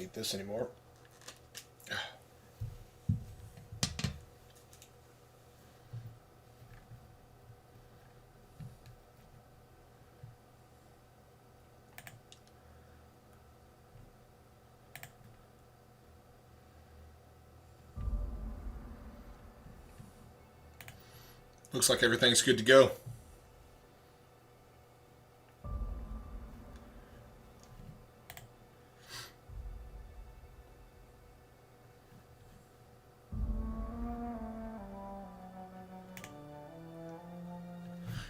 need this anymore. Looks like everything's good to go.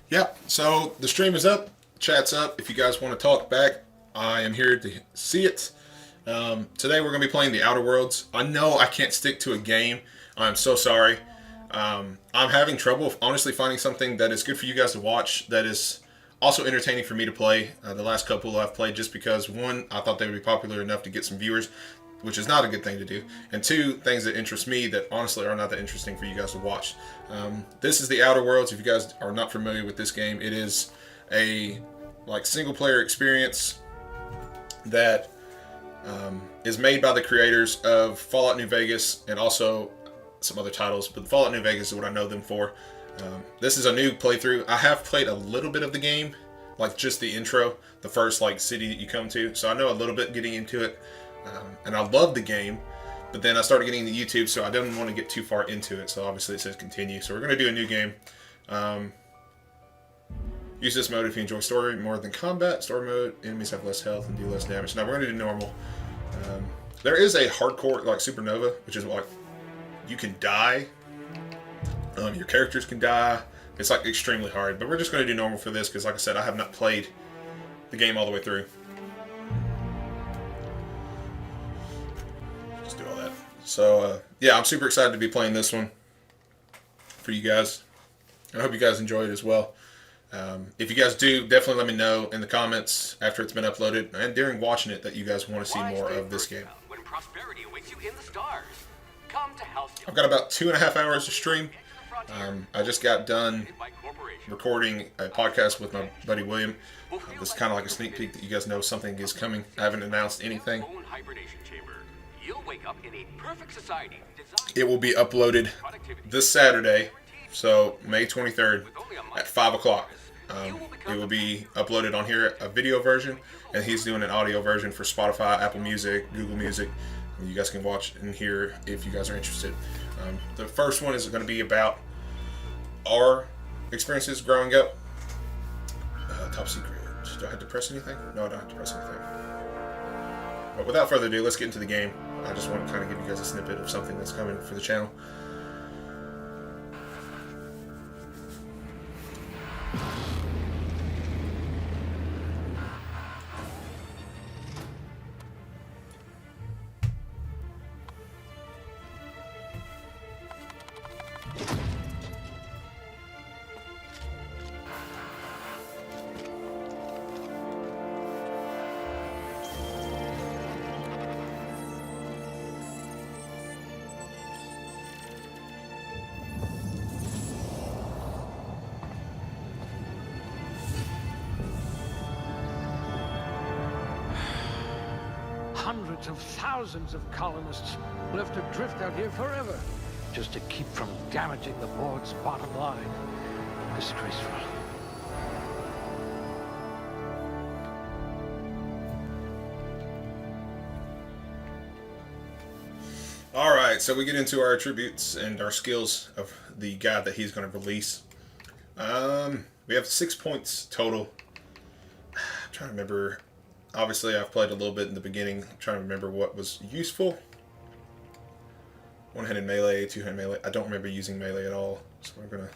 Yeah, so the stream is up, chat's up. If you guys want to talk back, I am here to see it. Today we're going to be playing the Outer Worlds. I know I can't stick to a game. I'm so sorry. I'm having trouble, honestly, finding something that is good for you guys to watch, that is also entertaining for me to play. The last couple I've played just because, one, I thought they would be popular enough to get some viewers, which is not a good thing to do, and two, things that interest me that honestly are not that interesting for you guys to watch. This is the Outer Worlds. If you guys are not familiar with this game, it is a single player experience that is made by the creators of Fallout New Vegas and also some other titles, but Fallout New Vegas is what I know them for. This is a new playthrough. I have played a little bit of the game, just the intro, the first city that you come to, so I know a little bit getting into it. And I love the game, but then I started getting into YouTube, so I didn't want to get too far into it, so obviously it says continue. So we're going to do a new game. Use this mode if you enjoy story more than combat. Story mode, enemies have less health and do less damage. Now we're going to do normal. There is a hardcore, supernova, which is you can die. Your characters can die. It's extremely hard, but we're just going to do normal for this because, like I said, I have not played the game all the way through. Just do all that. So yeah, I'm super excited to be playing this one for you guys. I hope you guys enjoy it as well. If you guys do, definitely let me know in the comments after it's been uploaded and during watching it that you guys want to see more of this game. When prosperity awaits you in the stars. Come to I've got about 2.5 hours to stream. I just got done recording a podcast with my buddy William. This is kind of like a sneak peek that you guys know something is coming. I haven't announced anything. It will be uploaded this Saturday, so May 23rd at 5 o'clock. It will be uploaded on here, a video version, and he's doing an audio version for Spotify, Apple Music, Google Music. You guys can watch and hear if you guys are interested. The first one is going to be about our experiences growing up. Top secret. Do I have to press anything? No, I don't have to press anything. But without further ado, let's get into the game. I just want to kind of give you guys a snippet of something that's coming for the channel. Hundreds of thousands of colonists left adrift out here forever, just to keep from damaging the board's bottom line. Disgraceful. Alright, so we get into our attributes and our skills of the guy that he's going to release. We have 6 points total. I'm trying to remember. Obviously, I've played a little bit in the beginning. I'm trying to remember what was useful. One-handed melee, two-handed melee. I don't remember using melee at all. So we're going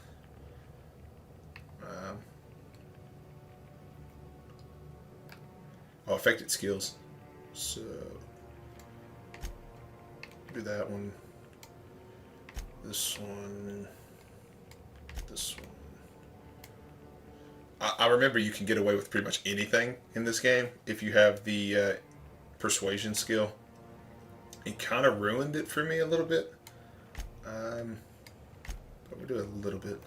to... affected skills. So... do that one. This one. This one. I remember you can get away with pretty much anything in this game if you have the persuasion skill. It kind of ruined it for me a little bit. But we'll do a little bit.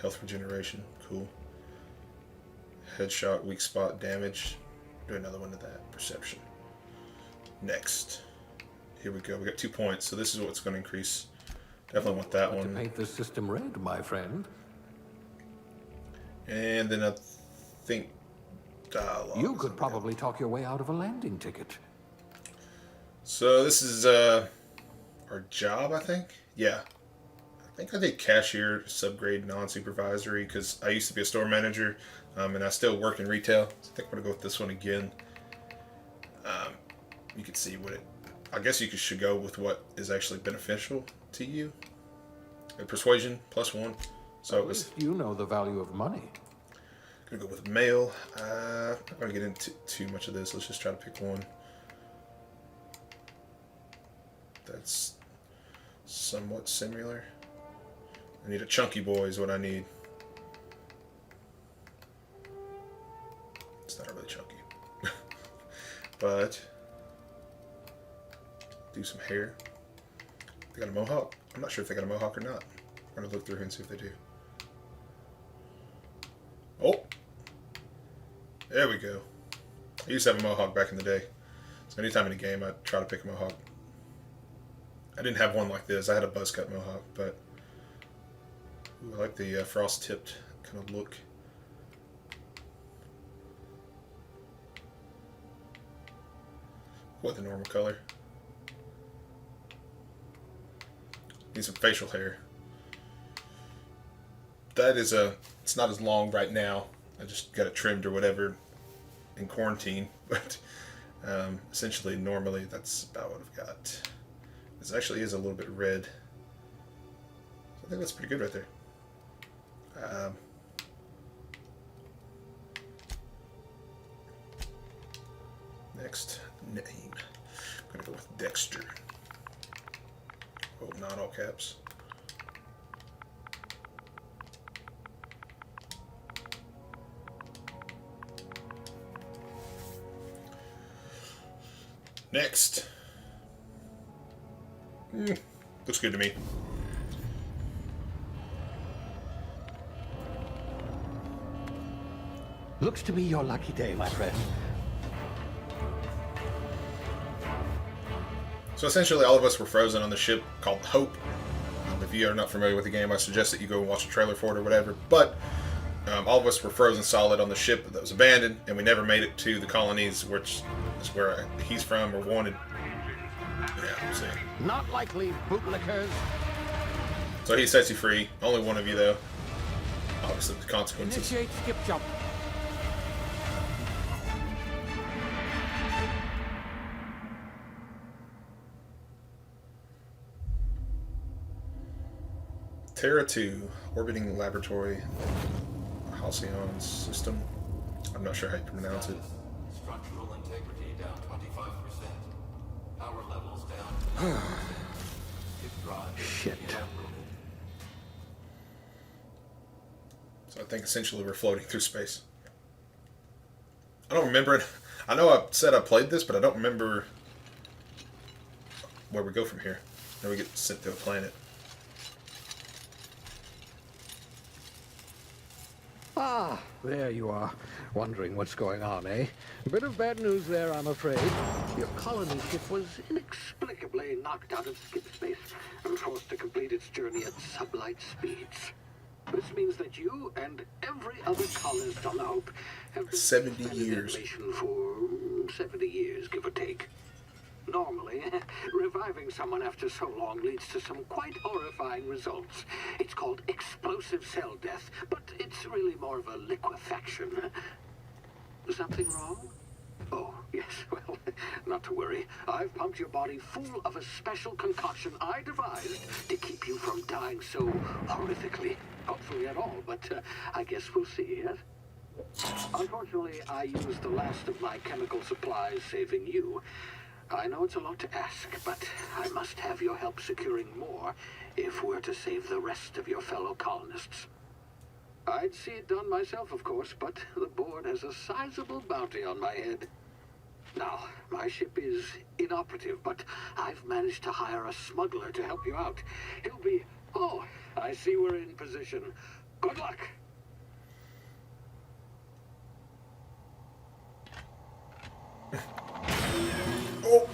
Health regeneration, cool. Headshot, weak spot damage. Do another one of that. Perception. Next. Here we go. We got 2 points, so this is what's going to increase. Definitely want that To one. paint the system red, my friend. And then I think dialogue. You could probably talk your way out of a landing ticket. So this is our job, I think. Yeah. I think I did cashier, subgrade, non-supervisory, because I used to be a store manager, and I still work in retail. So I think I'm going to go with this one again. You can see what it... I guess you should go with what is actually beneficial to you. Persuasion, +1. So At least you know the value of money. Gonna go with male. I'm not gonna get into too much of this. Let's just try to pick one. That's somewhat similar. I need a chunky boy is what I need. It's not really chunky. But do some hair. They got a mohawk. I'm not sure if they got a mohawk or not. I'm gonna look through here and see if they do. Oh! There we go. I used to have a mohawk back in the day. So anytime in a game, I try to pick a mohawk. I didn't have one like this. I had a buzz cut mohawk, but ooh, I like the frost tipped kind of look. What the normal color? Need some facial hair. That is it's not as long right now. I just got it trimmed or whatever in quarantine, but essentially normally that's about what I've got. This actually is a little bit red. I think that's pretty good right there. Next name. I'm gonna go with Dexter. Oh, not all caps. Next. Looks good to me. Looks to be your lucky day, my friend. So essentially all of us were frozen on the ship called Hope. If you are not familiar with the game, I suggest that you go and watch a trailer for it or whatever. But all of us were frozen solid on the ship that was abandoned, and we never made it to the colonies, which is where he's from or wanted. Yeah, see. Not likely, bootlickers. So he sets you free. Only one of you, though. Obviously, the consequences. Initiate skip jump. Terra 2, orbiting laboratory, Halcyon system. I'm not sure how you pronounce it. Structural integrity down 25%. Power levels down. Shit. So I think essentially we're floating through space. I don't remember it. I know I said I played this, but I don't remember where we go from here. Then we get sent to a planet. Ah, there you are. Wondering what's going on, eh? A bit of bad news there, I'm afraid. Your colony ship was inexplicably knocked out of skip space and forced to complete its journey at sublight speeds. This means that you and every other colonist on the Hope have been 70 suspended years. animation for 70 years, give or take. Normally, reviving someone after so long leads to some quite horrifying results. It's called explosive cell death, but it's really more of a liquefaction. Something wrong? Oh, yes, well, not to worry. I've pumped your body full of a special concoction I devised to keep you from dying so horrifically. Hopefully at all, but I guess we'll see, yes? Unfortunately, I used the last of my chemical supplies saving you. I know it's a lot to ask, but I must have your help securing more if we're to save the rest of your fellow colonists. I'd see it done myself, of course, but the board has a sizable bounty on my head. Now, my ship is inoperative, but I've managed to hire a smuggler to help you out. He'll be... Oh, I see we're in position. Good luck! Oh,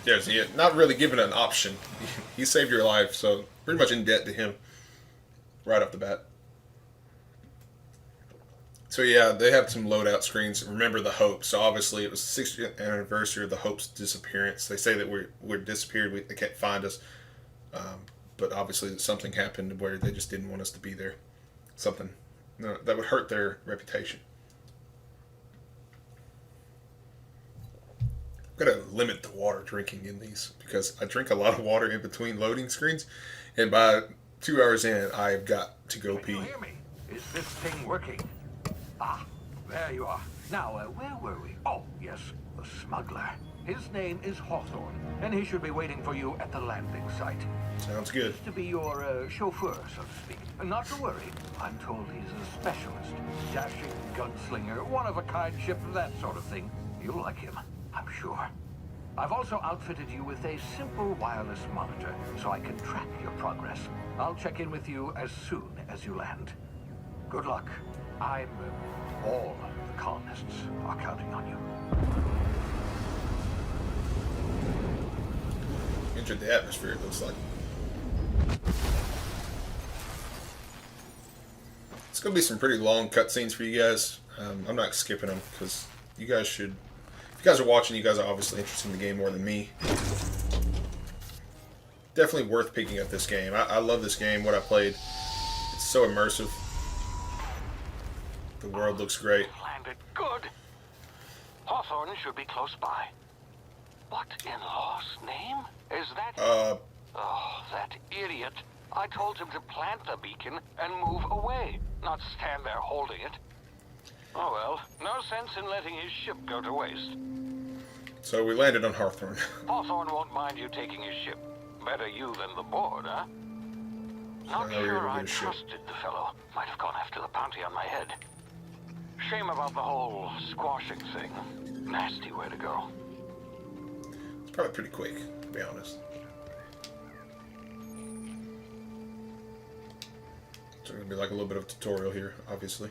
Yes, yeah, not really given an option. He saved your life, so pretty much in debt to him right off the bat. So yeah, they have some loadout screens. Remember the Hope. So obviously it was the 60th anniversary of the Hope's disappearance. They say that we're disappeared. They can't find us. But obviously something happened where they just didn't want us to be there. Something that would hurt their reputation. I've got to limit the water drinking in these because I drink a lot of water in between loading screens, and by 2 hours in, I've got to go Can pee. you hear me? Is this thing working? Ah, there you are. Now, where were we? Oh, yes, the smuggler. His name is Hawthorne, and he should be waiting for you at the landing site. Sounds good. To be your chauffeur, so to speak. Not to worry. I'm told he's a specialist. Dashing gunslinger, one-of-a-kind ship, that sort of thing. You'll like him, I'm sure. I've also outfitted you with a simple wireless monitor, so I can track your progress. I'll check in with you as soon as you land. Good luck. All the colonists are counting on you. Entered the atmosphere, it looks like. It's going to be some pretty long cutscenes for you guys. I'm not skipping them because you guys should. If you guys are watching, you guys are obviously interested in the game more than me. Definitely worth picking up this game. I love this game, what I played. It's so immersive. The world looks great. Landed good. Hawthorne should be close by. What in law's name is that? Oh, that idiot. I told him to plant the beacon and move away, not stand there holding it. Oh well, no sense in letting his ship go to waste. So we landed on Hawthorne. Hawthorne won't mind you taking his ship. Better you than the board, huh? Not now we're sure gonna I get a ship. trusted the fellow. Might have gone after the bounty on my head. Shame about the whole squashing thing. Nasty way to go. It's probably pretty quick, to be honest. It's going to be like a little bit of a tutorial here, obviously.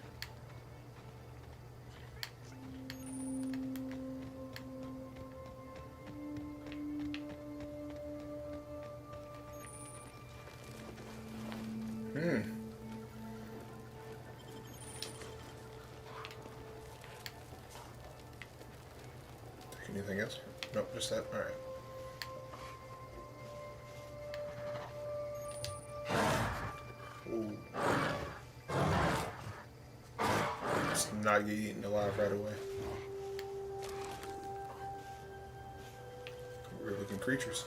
Anything else? Nope, just that. Alright. Ooh. Let's not get eaten alive right away. Weird looking creatures.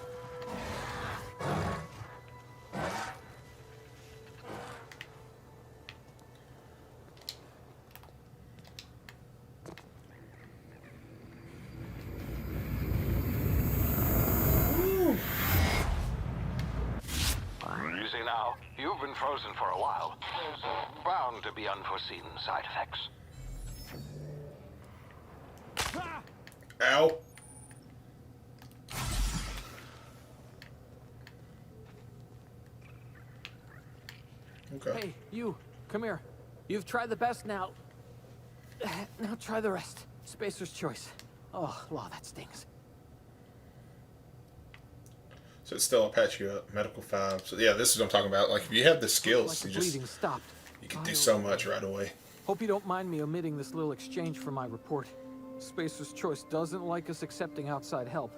Easy now. You've been frozen for a while. There's bound to be unforeseen side effects. Ow! Okay. Hey, you, come here. You've tried the best now. Now try the rest. Spacer's choice. Oh, law, that stings. So it's still, I'll patch you up. Medical 5. So yeah, this is what I'm talking about. Like, if you have the Like skills, the you just, bleeding stopped. you can do so much right away. Hope you don't mind me omitting this little exchange from my report. Spacer's choice doesn't like us accepting outside help.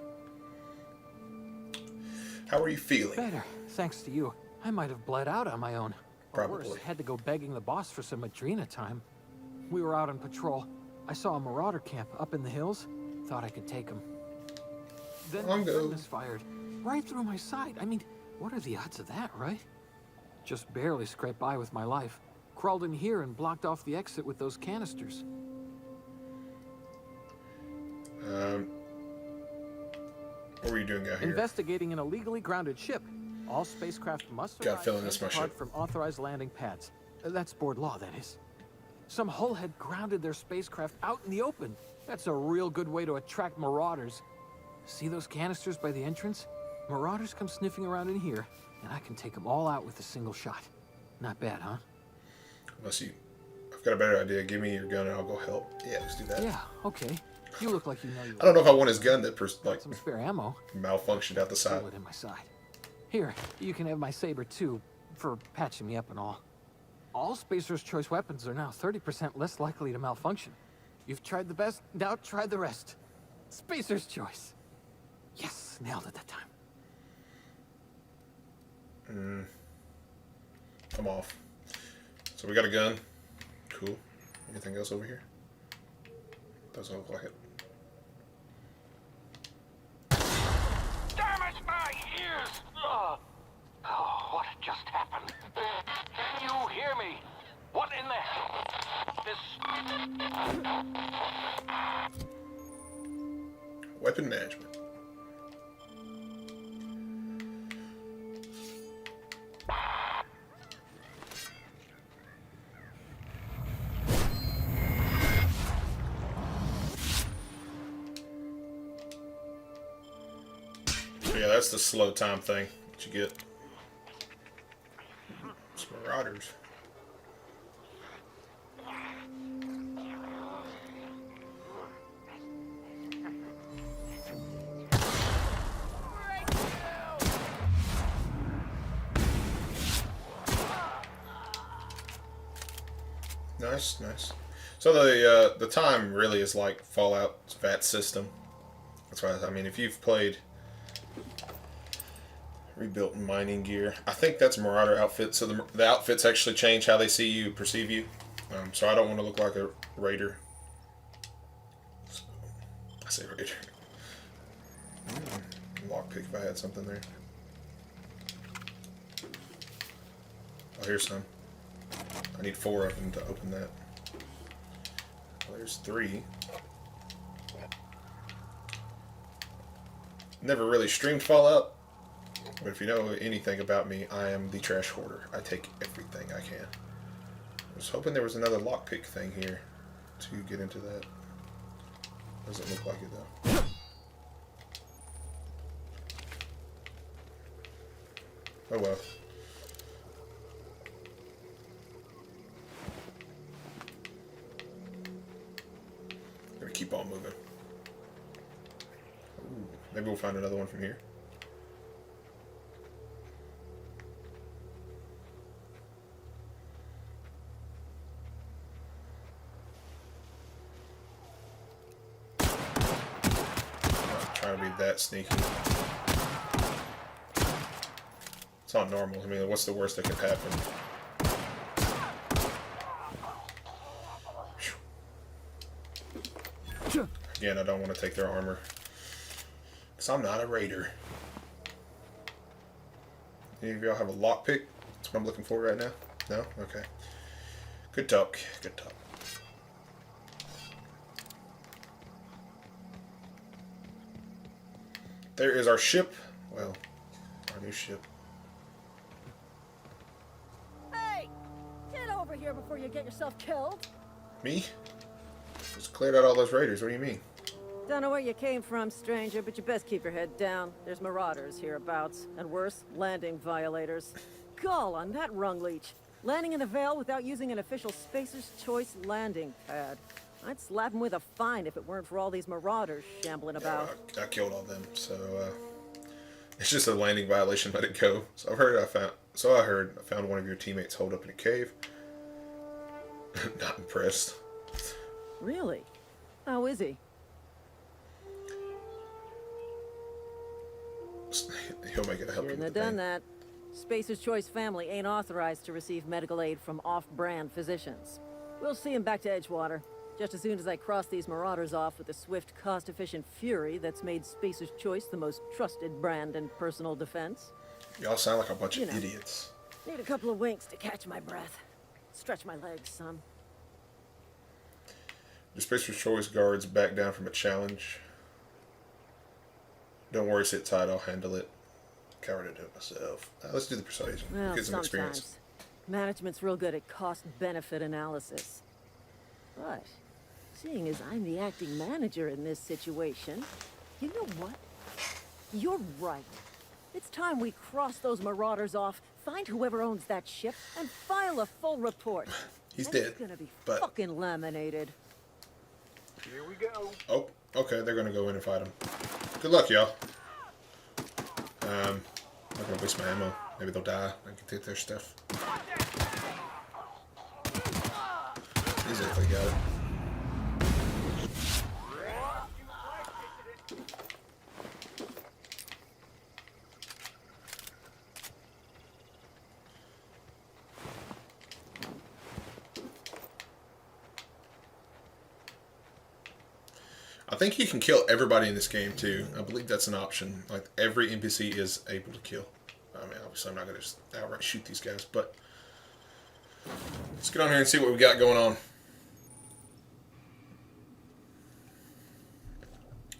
How are you feeling? Better, thanks to you. I might have bled out on my own. Or Probably. worse, had to go begging the boss for some Adrena time. We were out on patrol. I saw a marauder camp up in the hills. Thought I could take him. Then I'm my good. gun misfired. Right through my side. I mean, what are the odds of that, right? Just barely scraped by with my life. Crawled in here and blocked off the exit with those canisters. What were you doing out here? Investigating an illegally grounded ship. All spacecraft must Got a arrive feeling and that's my depart ship. from authorized landing pads. That's board law, that is. Some hull had grounded their spacecraft out in the open. That's a real good way to attract marauders. See those canisters by the entrance? Marauders come sniffing around in here, and I can take them all out with a single shot. Not bad, huh? Unless you... I've got a better idea. Give me your gun and I'll go help. Yeah, let's do that. Yeah, okay. You look like you know you. I don't know if I want his gun that like some spare ammo. malfunctioned out the side. Bullet in my side. Here, you can have my saber too, for patching me up and all. All Spacer's Choice weapons are now 30% less likely to malfunction. You've tried the best, now try the rest. Spacer's Choice. Yes, nailed it that time. I'm off. So we got a gun. Cool. Anything else over here? Doesn't look like it. Damn it, my ears! Oh, what just happened? Can you hear me? What in the hell? Weapon management. Yeah, that's the slow time thing that you get. It's Marauders. Nice, nice. So the time really is like Fallout's VAT system. That's why I mean, if you've played rebuilt mining gear, I think that's Marauder outfit. So the outfits actually change how they see you, perceive you. So I don't want to look like a raider. So, I say raider. Lockpick if I had something there. Oh, here's some. I need 4 of them to open that. Well, there's 3. Never really streamed Fallout, but if you know anything about me, I am the trash hoarder. I take everything I can. I was hoping there was another lockpick thing here to get into that. Doesn't look like it though. Oh well. Gonna keep on moving. Ooh, maybe we'll find another one from here. Not trying to be that sneaky. It's not normal. I mean, what's the worst that could happen? Again, I don't want to take their armor. Because I'm not a raider. Any of y'all have a lockpick? That's what I'm looking for right now? No? Okay. Good talk. Good talk. There is our ship. Well, our new ship. Hey! Get over here before you get yourself killed. Me? Just cleared out all those raiders. What do you mean? Don't know where you came from, stranger, but you best keep your head down. There's marauders hereabouts, and worse, landing violators. Gall on that rung leech. Landing in the Vale without using an official Spacer's Choice landing pad. I'd slap him with a fine if it weren't for all these marauders shambling about. I killed all them, so it's just a landing violation. Let it go. So I heard I found one of your teammates holed up in a cave. Not impressed. Really? How is he? He'll make it a help. Shouldn't have done that. Spacer's Choice family ain't authorized to receive medical aid from off-brand physicians. We'll see him back to Edgewater, just as soon as I cross these marauders off with the swift, cost-efficient fury that's made Spacer's Choice the most trusted brand in personal defense. Y'all sound like a bunch of idiots. Need a couple of winks to catch my breath. Stretch my legs some. The Spacer's Choice guards back down from a challenge. Don't worry, sit tight, I'll handle it. Coward to do it myself. Let's do the persuasion. Well, Get some experience. sometimes. Management's real good at cost-benefit analysis. But, seeing as I'm the acting manager in this situation, you know what? You're right. It's time we cross those marauders off, find whoever owns that ship, and file a full report. He's And dead. It's gonna be but... fucking laminated. Here we go. Oh, Okay, they're gonna go in and fight them. Good luck, y'all. I'm not gonna waste my ammo. Maybe they'll die. I can take their stuff. Exactly, got it. I think you can kill everybody in this game too. I believe that's an option. Like every NPC is able to kill. I mean, obviously I'm not gonna just outright shoot these guys, but let's get on here and see what we got going on.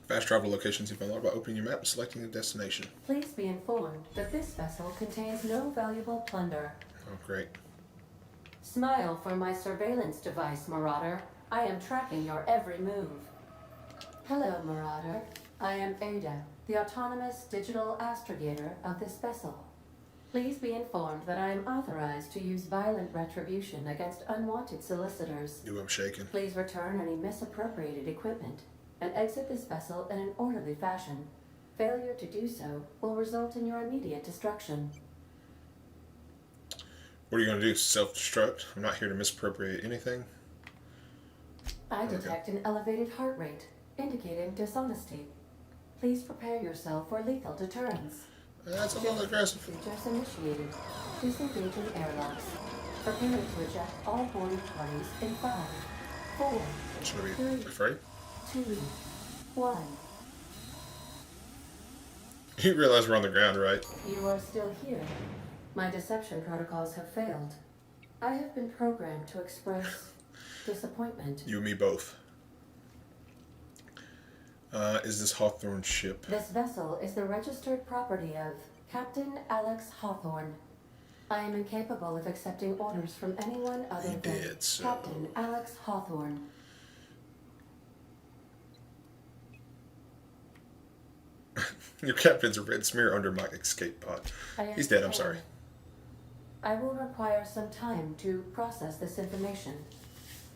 Fast travel locations you can unlock by opening your map and selecting the destination. Please be informed that this vessel contains no valuable plunder. Oh, great. Smile for my surveillance device, Marauder. I am tracking your every move. Hello, Marauder. I am Ada, the autonomous digital astrogator of this vessel. Please be informed that I am authorized to use violent retribution against unwanted solicitors. Ooh, I'm shaking. Please return any misappropriated equipment and exit this vessel in an orderly fashion. Failure to do so will result in your immediate destruction. What are you going to do? Self-destruct? I'm not here to misappropriate anything. I detect an elevated heart rate, indicating dishonesty. Please prepare yourself for lethal deterrence. That's a little aggressive. Features initiated. Disengaging airlocks. Preparing to eject all boarding parties in 5, 4, Should I be 3, afraid? 2, 1. You realize we're on the ground, right? You are still here. My deception protocols have failed. I have been programmed to express disappointment. You and me both. Is this Hawthorne ship? This vessel is the registered property of Captain Alex Hawthorne. I am incapable of accepting orders from anyone other than Captain Alex Hawthorne. Your captain's a red smear under my escape pod. He's dead, I'm sorry. I will require some time to process this information.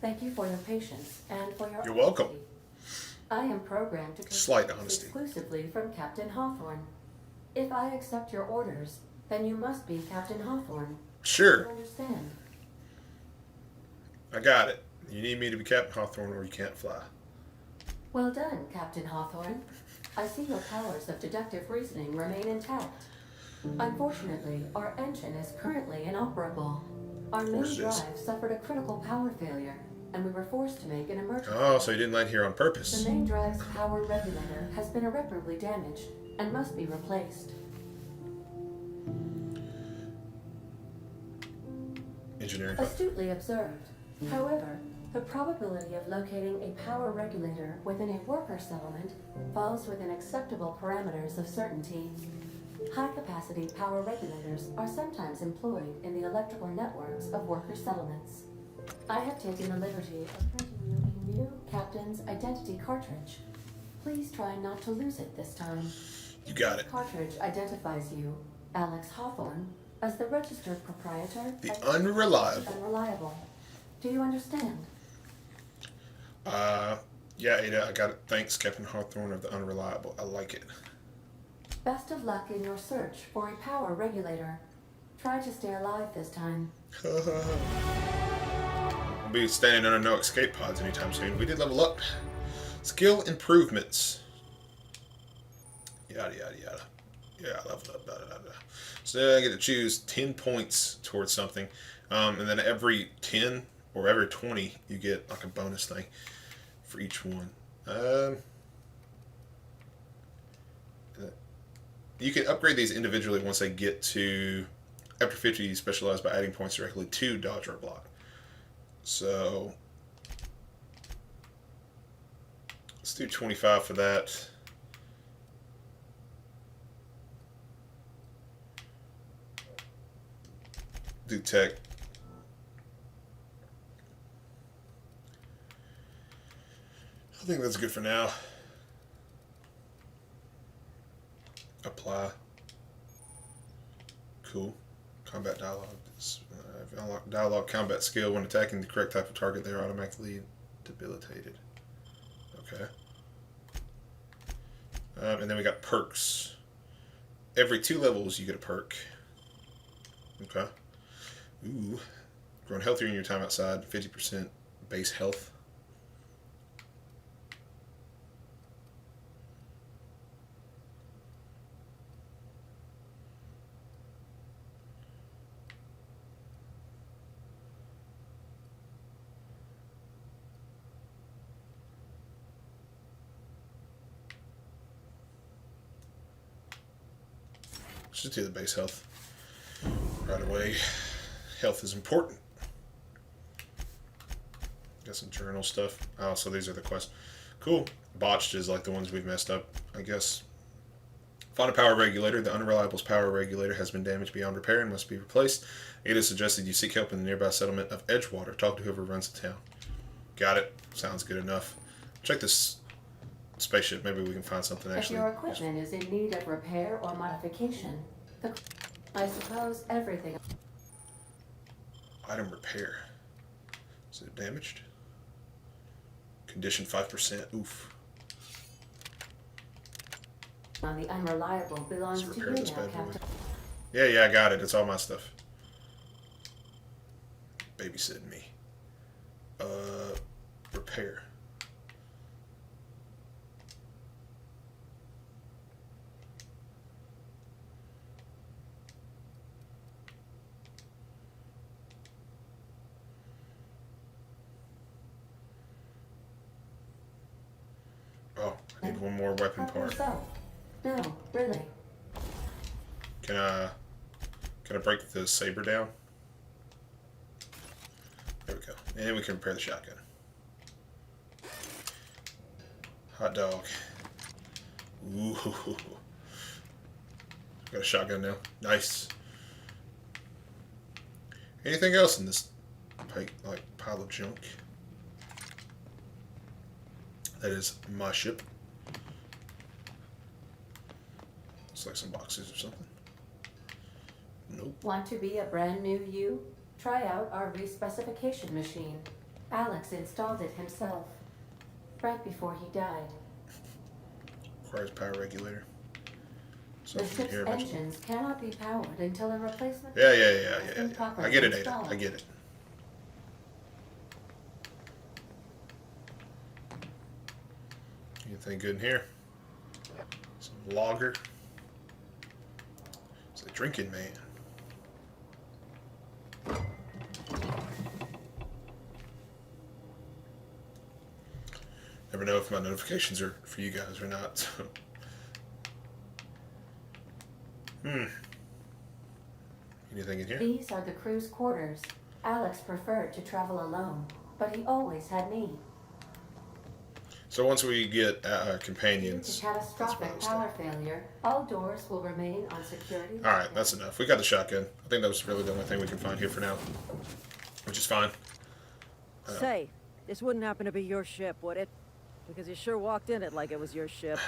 Thank you for your patience and for your You're welcome. honesty. I am programmed to Slight control honesty. exclusively from Captain Hawthorne. If I accept your orders, then you must be Captain Hawthorne. Sure. You understand? I got it. You need me to be Captain Hawthorne or you can't fly. Well done, Captain Hawthorne. I see your powers of deductive reasoning remain intact. Unfortunately, our engine is currently inoperable. Our main drive suffered a critical power failure, and we were forced to make an emergency. Oh, so you didn't land here on purpose. The main drive's power regulator has been irreparably damaged and must be replaced. Engineering. Astutely observed. However, the probability of locating a power regulator within a worker settlement falls within acceptable parameters of certainty. High-capacity power regulators are sometimes employed in the electrical networks of worker settlements. I have taken the liberty of printing you a new captain's identity cartridge. Please try not to lose it this time. You got it. The cartridge identifies you, Alex Hawthorne, as the registered proprietor. The unreliable. Unreliable. Do you understand? Yeah, Ada, I got it. Thanks, Captain Hawthorne of the Unreliable. I like it. Best of luck in your search for a power regulator. Try to stay alive this time. We'll be standing under no escape pods anytime soon. We did level up. Skill improvements. Yada, yada, yada. Yeah, I leveled up. Blah, blah, blah. So I get to choose 10 points towards something. And then every 10 or every 20, you get like a bonus thing for each one. You can upgrade these individually once they get to... After 50, you specialize by adding points directly to dodge or block. So... let's do 25 for that. Do tech. I think that's good for now. Apply. Cool. Combat dialogue. Unlock dialogue combat skill. When attacking the correct type of target, they are automatically debilitated. Okay. And then we got perks. Every 2 levels you get a perk. Okay. Ooh. Growing healthier in your time outside. 50% base health. Let's just do the base health right away. Health is important. Got some journal stuff. Oh, so these are the quests. Cool. Botched is like the ones we've messed up, I guess. Find a power regulator. The unreliable's power regulator has been damaged beyond repair and must be replaced. It is suggested you seek help in the nearby settlement of Edgewater. Talk to whoever runs the town. Got it. Sounds good enough. Check this spaceship. Maybe we can find something actually. If your equipment is in need of repair or modification, I suppose everything. Item repair. Is it damaged? Condition 5%. Oof. On the unreliable belongs Let's to you repair now, this bad boy. Captain. Yeah, I got it. It's all my stuff. Babysitting me. Repair. Oh, I need one more weapon Help part. yourself. No, really. Can I break the saber down? There we go. And we can repair the shotgun. Hot dog. Ooh. Got a shotgun now. Nice. Anything else in this pile of junk? That is my ship. Looks like some boxes or something. Nope. Want to be a brand new you? Try out our respecification machine. Alex installed it himself. Right before he died. Requires power regulator. The Something ship's here. engines cannot be powered until a replacement Yeah. has been properly I get it, Ada. installed. I get it. Anything good in here? Some lager. It's a drinking man. Never know if my notifications are for you guys or not. So. Anything in here? These are the crew's quarters. Alex preferred to travel alone, but he always had me. So once we get Due companions, to catastrophic power failure, all doors will remain on security. all right, that's enough. We got the shotgun. I think that was really the only thing we can find here for now, which is fine. Say, this wouldn't happen to be your ship, would it? Because you sure walked in it like it was your ship.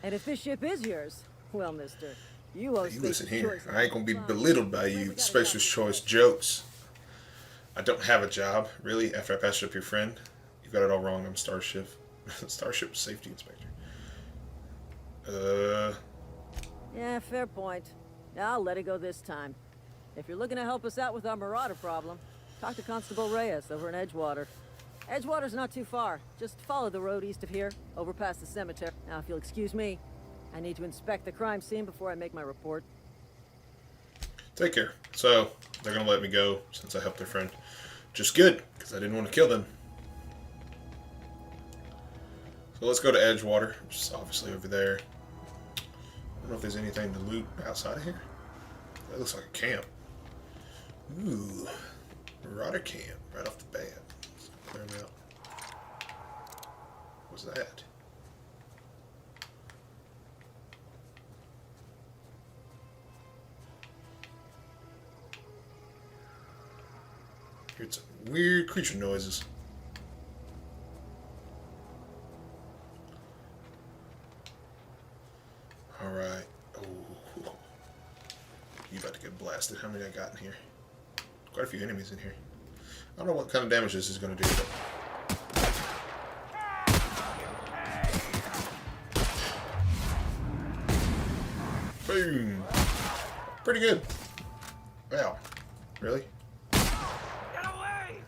And if this ship is yours, well, mister, you owe You listen Spacer's here. Choice. I ain't gonna be belittled by you Spacer's Choice jokes. I don't have a job, really. After I patched up your friend, you got it all wrong. I'm Starship Safety Inspector. Yeah, fair point. I'll let it go this time. If you're looking to help us out with our marauder problem, talk to Constable Reyes over in Edgewater. Edgewater's not too far. Just follow the road east of here, over past the cemetery. Now, if you'll excuse me, I need to inspect the crime scene before I make my report. Take care. So, they're gonna let me go since I helped their friend. Just good, because I didn't want to kill them. So let's go to Edgewater, which is obviously over there. I don't know if there's anything to loot outside of here. That looks like a camp. Ooh, marauder camp right off the bat. Let's clear them out. What's that? Heard some weird creature noises. Alright. Oh. You about to get blasted. How many I got in here? Quite a few enemies in here. I don't know what kind of damage this is going to do, but... Pretty good. Wow. Really? Get away!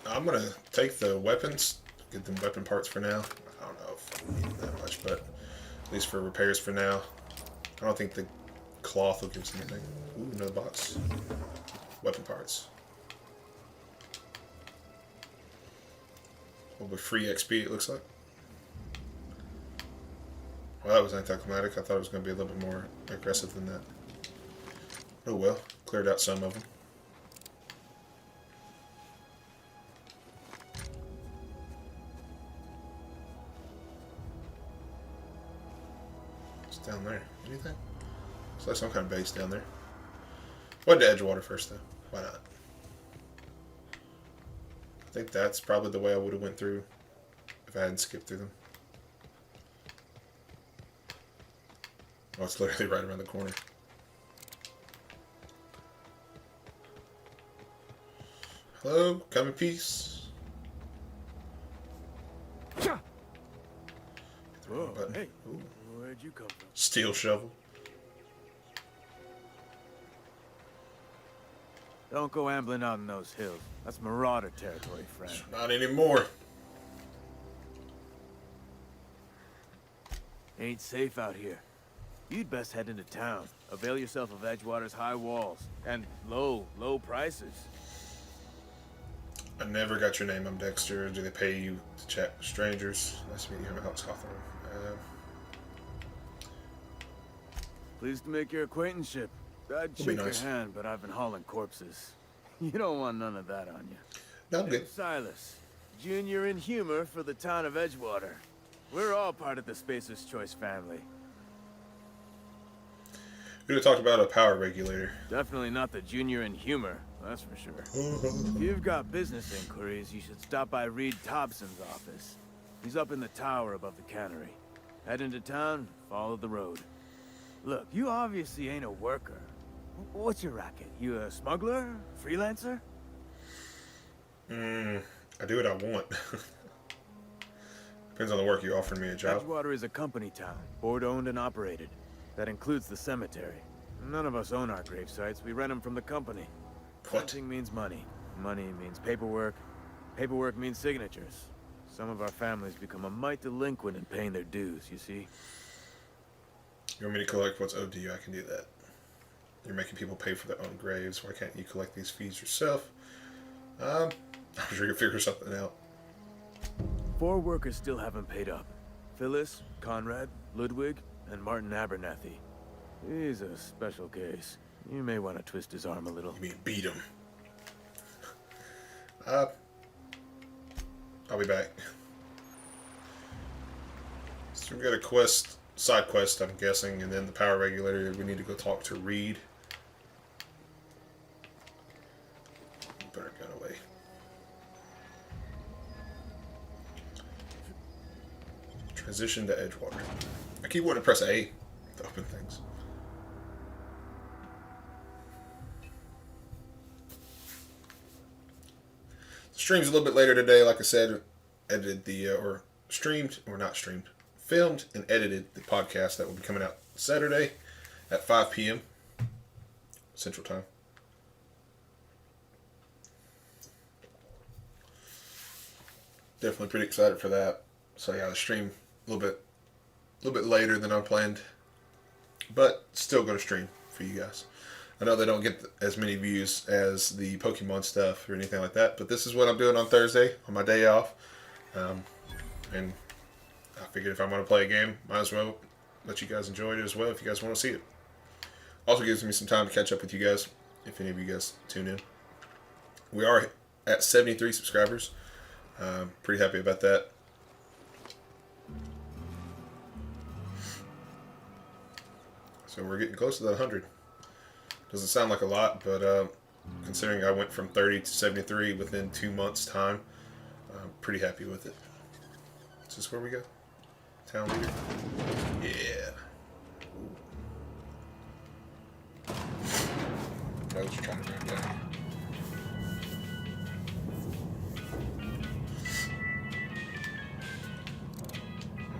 I'm gonna take the weapons, get them weapon parts for now. I don't know if I need that much, but at least for repairs for now. I don't think the cloth will give us anything. Ooh, another box. Weapon parts. A little bit free XP, it looks like. Well, that was anticlimactic. I thought it was going to be a little bit more aggressive than that. Oh well, cleared out some of them. What's down there? Anything? Looks like some kind of base down there. Went to Edgewater first, though. Why not? I think that's probably the way I would have went through if I hadn't skipped through them. Oh, it's literally right around the corner. Hello, come in peace. Whoa, Button. hey, Ooh. where'd you come from? Steel shovel. Don't go ambling out in those hills. That's marauder territory, friend. Not anymore. Ain't safe out here. You'd best head into town. Avail yourself of Edgewater's high walls and low prices. I never got your name. I'm Dexter. Do they pay you to chat with strangers? Nice to meet you. I'm Alex Hawthorne. Pleased to make your acquaintanceship. I'd be shake nice. your hand, but I've been hauling corpses. You don't want none of that on you. No, I'm good. I'm Silas, junior in humor for the town of Edgewater. We're all part of the Spacer's Choice family. We would have talked about a power regulator. Definitely not the junior in humor, that's for sure. If you've got business inquiries, you should stop by Reed Thompson's office. He's up in the tower above the cannery. Head into town, follow the road. Look, you obviously ain't a worker. What's your racket? You a smuggler? Freelancer? I do what I want. Depends on the work you offer me a job. Edgewater is a company town, board owned and operated. That includes the cemetery. None of us own our grave sites, we rent them from the company. What? Renting means money. Money means paperwork. Paperwork means signatures. Some of our families become a mite delinquent in paying their dues, you see? You want me to collect what's owed to you? I can do that. You're making people pay for their own graves. Why can't you collect these fees yourself? I'm sure you'll figure something out. 4 workers still haven't paid up. Phyllis, Conrad, Ludwig, and Martin Abernathy. He's a special case. You may want to twist his arm a little. You mean beat him? I'll be back. So we got a quest, side quest, I'm guessing, and then the power regulator. We need to go talk to Reed. Better gun away. Transition to Edgewater. I keep wanting to press A to open things. Stream's a little bit later today, like I said. Edited the, or streamed, or not streamed, filmed and edited the podcast that will be coming out Saturday at 5 p.m. Central Time. Definitely pretty excited for that. So yeah, the stream a little bit later than I planned, but still going to stream for you guys. I know they don't get as many views as the Pokemon stuff or anything like that, but this is what I'm doing on Thursday on my day off. And I figured if I'm going to play a game, might as well let you guys enjoy it as well if you guys want to see it. Also gives me some time to catch up with you guys, if any of you guys tune in. We are at 73 subscribers. Pretty happy about that. So we're getting close to that 100. Doesn't sound like a lot, but considering I went from 30 to 73 within 2 months' time, I'm pretty happy with it. Is this where we go? Town leader? Yeah. I was trying to run down.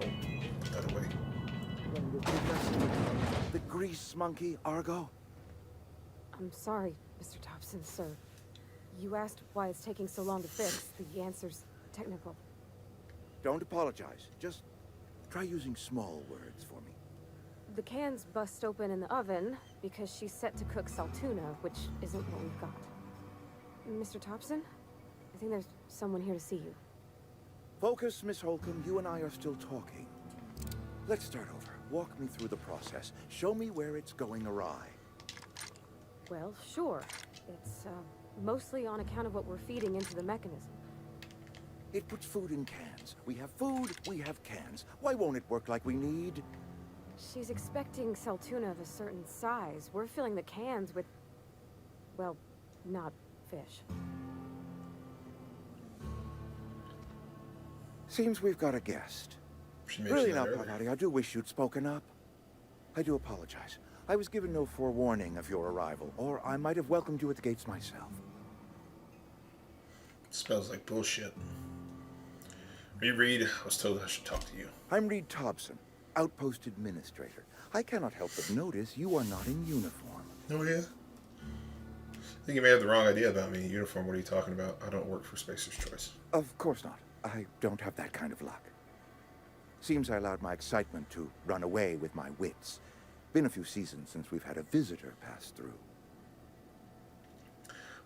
Oh. the grease monkey, Argo? I'm sorry, Mr. Thompson, sir. You asked why it's taking so long to fix. The answer's technical. Don't apologize. Just try using small words for me. The cans bust open in the oven because she's set to cook saltuna, which isn't what we've got. Mr. Thompson? I think there's someone here to see you. Focus, Miss Holcomb. You and I are still talking. Let's start over. Walk me through the process. Show me where it's going awry. Well, sure. It's, mostly on account of what we're feeding into the mechanism. It puts food in cans. We have food, we have cans. Why won't it work like we need? She's expecting saltuna of a certain size. We're filling the cans with, well, not fish. Seems we've got a guest. She mentioned Really that now, earlier. Pavati, I do wish you'd spoken up. I do apologize. I was given no forewarning of your arrival, or I might have welcomed you at the gates myself. Smells like bullshit. Reed, I was told I should talk to you. I'm Reed Thompson, Outpost Administrator. I cannot help but notice you are not in uniform. Oh, yeah? I think you may have the wrong idea about me. Uniform, what are you talking about? I don't work for Spacer's Choice. Of course not. I don't have that kind of luck. Seems I allowed my excitement to run away with my wits. Been a few seasons since we've had a visitor pass through.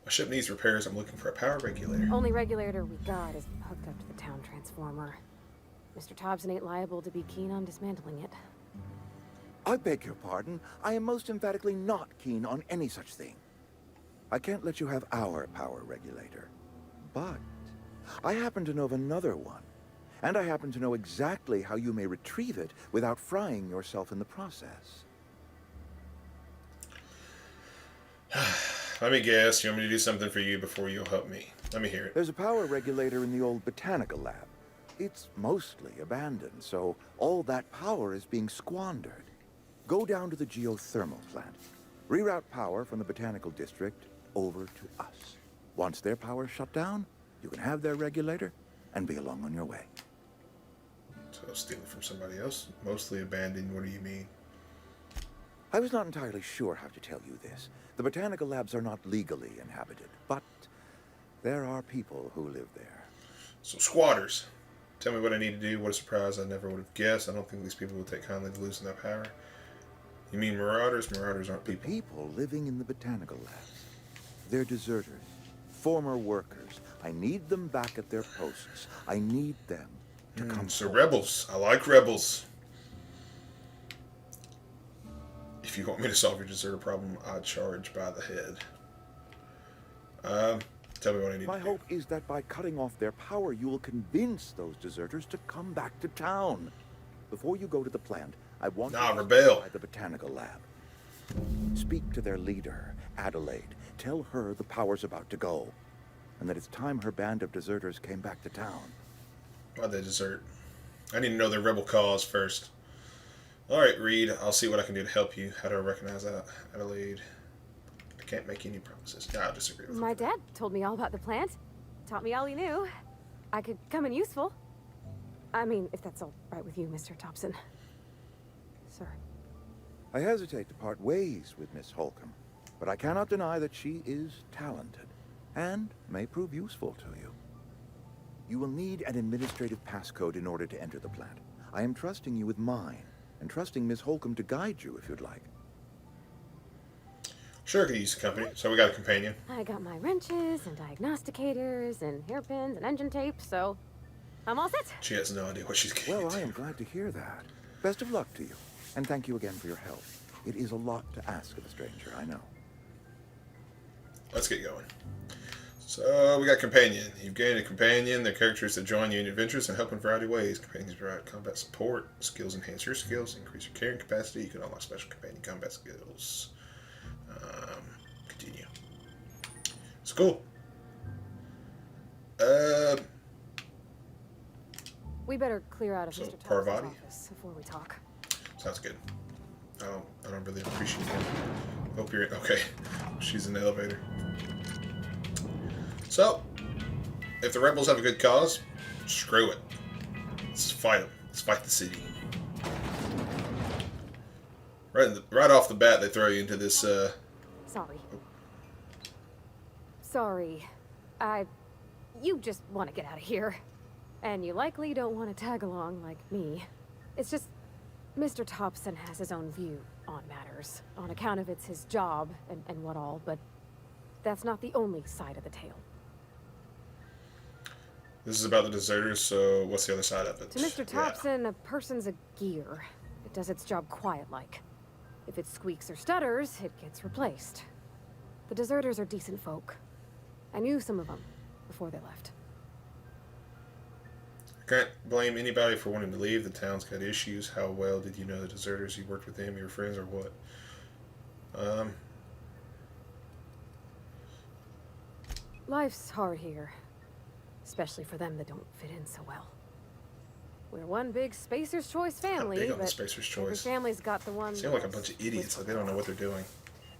My ship needs repairs. I'm looking for a power regulator. Only regulator we got is hooked up to the town transformer. Mr. Thompson ain't liable to be keen on dismantling it. I beg your pardon. I am most emphatically not keen on any such thing. I can't let you have our power regulator. But I happen to know of another one. And I happen to know exactly how you may retrieve it without frying yourself in the process. Let me guess. You want me to do something for you before you'll help me? Let me hear it. There's a power regulator in the old botanical lab. It's mostly abandoned, so all that power is being squandered. Go down to the geothermal plant. Reroute power from the botanical district over to us. Once their power's shut down, you can have their regulator and be along on your way. So steal it from somebody else? Mostly abandoned, what do you mean? I was not entirely sure how to tell you this. The botanical labs are not legally inhabited, but there are people who live there. So squatters. Tell me what I need to do. What a surprise. I never would have guessed. I don't think these people will take kindly to losing that power. You mean marauders? Marauders aren't people. People living in the botanical labs. They're deserters, former workers. I need them back at their posts. I need them to come So home. rebels. I like rebels. If you want me to solve your deserter problem, I charge by the head. Tell me what I need My to do. hope is that by cutting off their power, you will convince those deserters to come back to town. Before you go to the plant, I want Nah, you to rebel. stop by the botanical lab. Speak to their leader, Adelaide. Tell her the power's about to go, and that it's time her band of deserters came back to town. Why'd they desert? I need to know their rebel cause first. Alright, Reed. I'll see what I can do to help you. How do I recognize that? Adelaide. I can't make any promises. Yeah, I disagree with My dad told me all about the plant. Taught me all he knew. I could come in useful. I mean, if that's all right with you, Mr. Thompson. Sir. I hesitate to part ways with Miss Holcomb, but I cannot deny that she is talented and may prove useful to you. You will need an administrative passcode in order to enter the plant. I am trusting you with mine, and trusting Miss Holcomb to guide you if you'd like. Sure, I could use the company. So we got a companion. I got my wrenches and diagnosticators and hairpins and engine tape, so I'm all set. She has no idea what she's getting Well, into. I am glad to hear that. Best of luck to you, and thank you again for your help. It is a lot to ask of a stranger, I know. Let's get going. So we got companion. You've gained a companion. They're characters that join you in adventures and help in a variety of ways. Companions provide combat support. Skills enhance your skills, increase your carrying capacity. You can unlock special companion combat skills. Continue. It's cool. We better clear out of So, Mr. Thompson's Parvati? office before we talk. Sounds good. I don't really appreciate it. Hope you're okay. She's in the elevator. So, if the rebels have a good cause, screw it. Let's fight them. Let's fight the city. Right off the bat, they throw you into this. Sorry. Sorry. You just want to get out of here. And you likely don't want to tag along like me. It's just, Mr. Thompson has his own view on matters, on account of it's his job and what all, but that's not the only side of the tale. This is about the deserters, so what's the other side of it? To Mr. Thompson, a person's a gear. It does its job quiet-like. If it squeaks or stutters, it gets replaced. The deserters are decent folk. I knew some of them before they left. I can't blame anybody for wanting to leave. The town's got issues. How well did you know the deserters? You worked with them, you were friends, or what? Life's hard here. Especially for them that don't fit in so well. We're one big Spacer's Choice family, big on the but Spacer's every Choice. family's got the one. Seem like a bunch of idiots. Like they don't know what they're doing.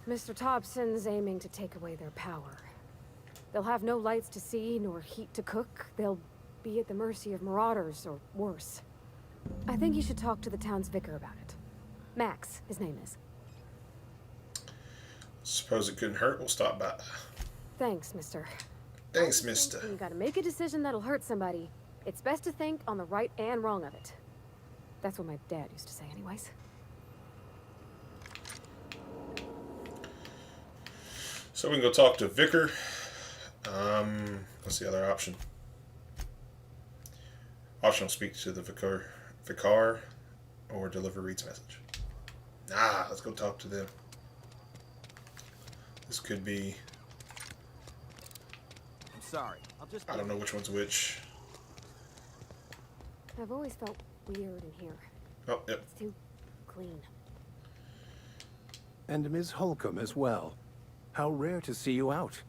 Mr. Thompson's aiming to take away their power. They'll have no lights to see, nor heat to cook. They'll be at the mercy of marauders, or worse. I think you should talk to the town's vicar about it. Max, his name is. Suppose it couldn't hurt. We'll stop by. Thanks, mister. Thanks, mister. When you gotta make a decision that'll hurt somebody, it's best to think on the right and wrong of it. That's what my dad used to say anyways. So we can go talk to Vicar. What's the other option? Optional: speak to the vicar, or deliver Reed's message. Nah, let's go talk to them. This could be. I'm sorry. I don't know which one's which. I've always felt weird in here. Oh, yep. It's too clean. And Ms. Holcomb as well. How rare to see you out.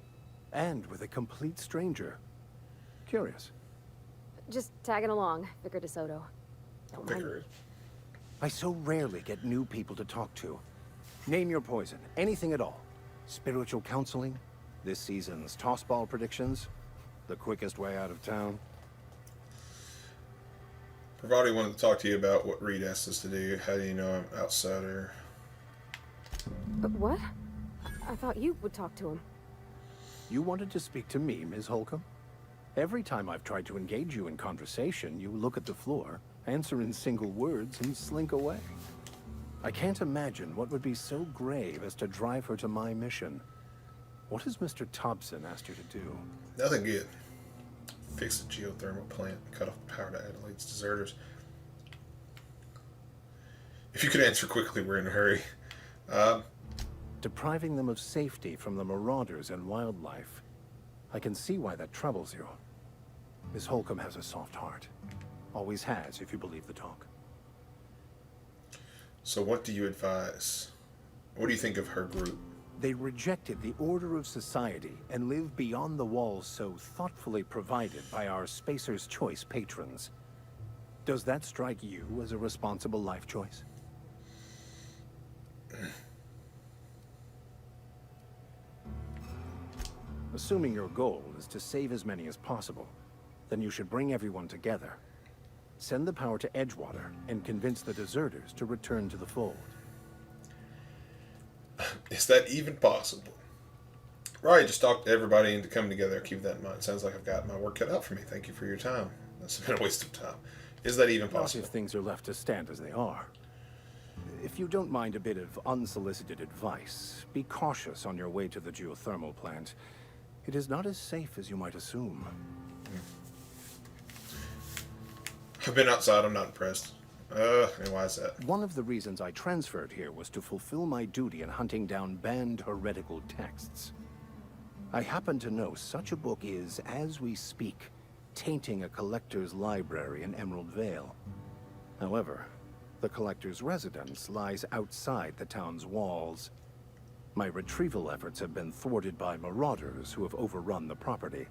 And with a complete stranger. Curious. Just tagging along, Vicar DeSoto. Don't mind me. Vicar. I so rarely get new people to talk to. Name your poison. Anything at all. Spiritual counseling? This season's tossball predictions? The quickest way out of town? Pravati wanted to talk to you about what Reed asked us to do. How do you know I'm outsider? But what? I thought you would talk to him. You wanted to speak to me, Ms. Holcomb? Every time I've tried to engage you in conversation, you look at the floor, answer in single words, and slink away. I can't imagine what would be so grave as to drive her to my mission. What has Mr. Thompson asked you to do? Nothing good. Fix the geothermal plant. Cut off the power to Adelaide's deserters. If you could answer quickly, we're in a hurry. Depriving them of safety from the marauders and wildlife. I can see why that troubles you. Miss Holcomb has a soft heart. Always has, if you believe the talk. So what do you advise? What do you think of her group? They rejected the order of society and live beyond the walls so thoughtfully provided by our Spacer's Choice patrons. Does that strike you as a responsible life choice? Assuming your goal is to save as many as possible, then you should bring everyone together. Send the power to Edgewater and convince the deserters to return to the fold. Is that even possible? Right, just talk to everybody into coming together. Keep that in mind. Sounds like I've got my work cut out for me. Thank you for your time. That's been a waste of time. Is that even Not possible? if things are left to stand as they are. If you don't mind a bit of unsolicited advice, be cautious on your way to the geothermal plant. It is not as safe as you might assume. I've been outside. I'm not impressed. And why is that? One of the reasons I transferred here was to fulfill my duty in hunting down banned heretical texts. I happen to know such a book is, as we speak, tainting a collector's library in Emerald Vale. However, the collector's residence lies outside the town's walls. My retrieval efforts have been thwarted by marauders who have overrun the property.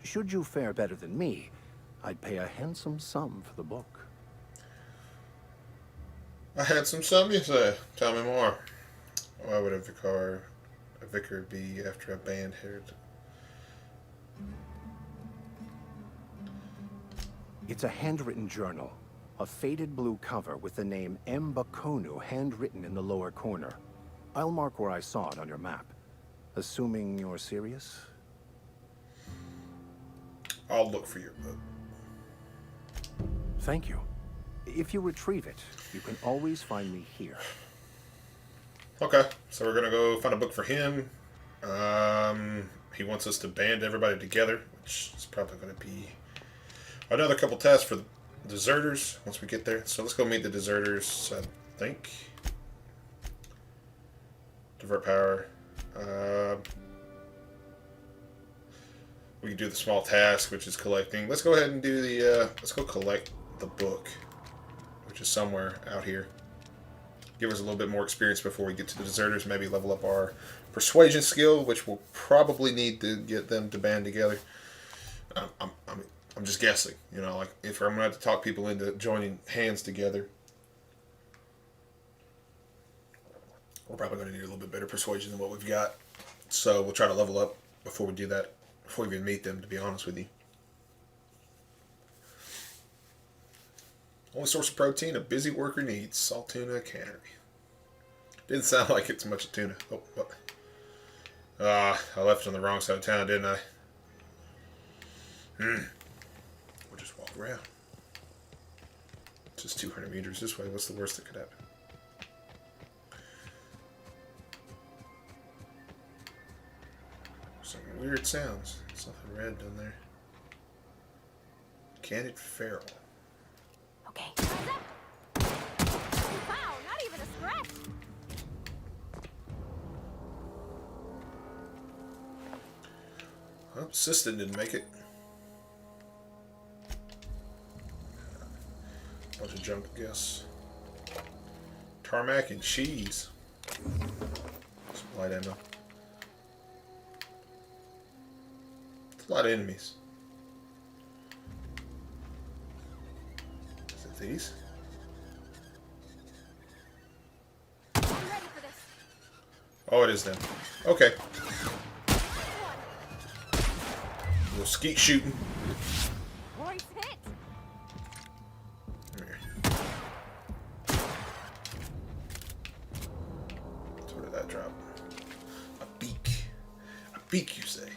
Should you fare better than me, I'd pay a handsome sum for the book. I had some you say. Tell me more. Why would a vicar be after a band heretic? It's a handwritten journal. A faded blue cover with the name Mbakonu handwritten in the lower corner. I'll mark where I saw it on your map. Assuming you're serious? I'll look for your book. Thank you. If you retrieve it, you can always find me here. Okay, so we're gonna go find a book for him. He wants us to band everybody together, which is probably gonna be another couple tasks for the deserters once we get there. So let's go meet the deserters, I think. Divert power. We can do the small task, which is collecting. Let's go ahead and do the, let's go collect the book, which is somewhere out here. Give us a little bit more experience before we get to the deserters. Maybe level up our persuasion skill, which we'll probably need to get them to band together. I'm just guessing, you know, like if I'm gonna have to talk people into joining hands together, we're probably gonna need a little bit better persuasion than what we've got. So we'll try to level up before we do that, before we even meet them. To be honest with you, only source of protein a busy worker needs: salt tuna cannery. Didn't sound like it's much of tuna. Oh, what? I left on the wrong side of town, didn't I? We'll just walk around. Just 200 meters this way. What's the worst that could happen? Some weird sounds. Something red down there. Candied Feral. Okay. Wow, not even a scratch. Well, Assistant didn't make it. Bunch of junk, I guess. Tarmac and cheese. Some light ammo. It's a lot of enemies. Is it these? I'm ready for this. Oh, it is them. Okay. A little skeet shooting. Roy's hit. Come here. So where did that drop? A beak. A beak, you say?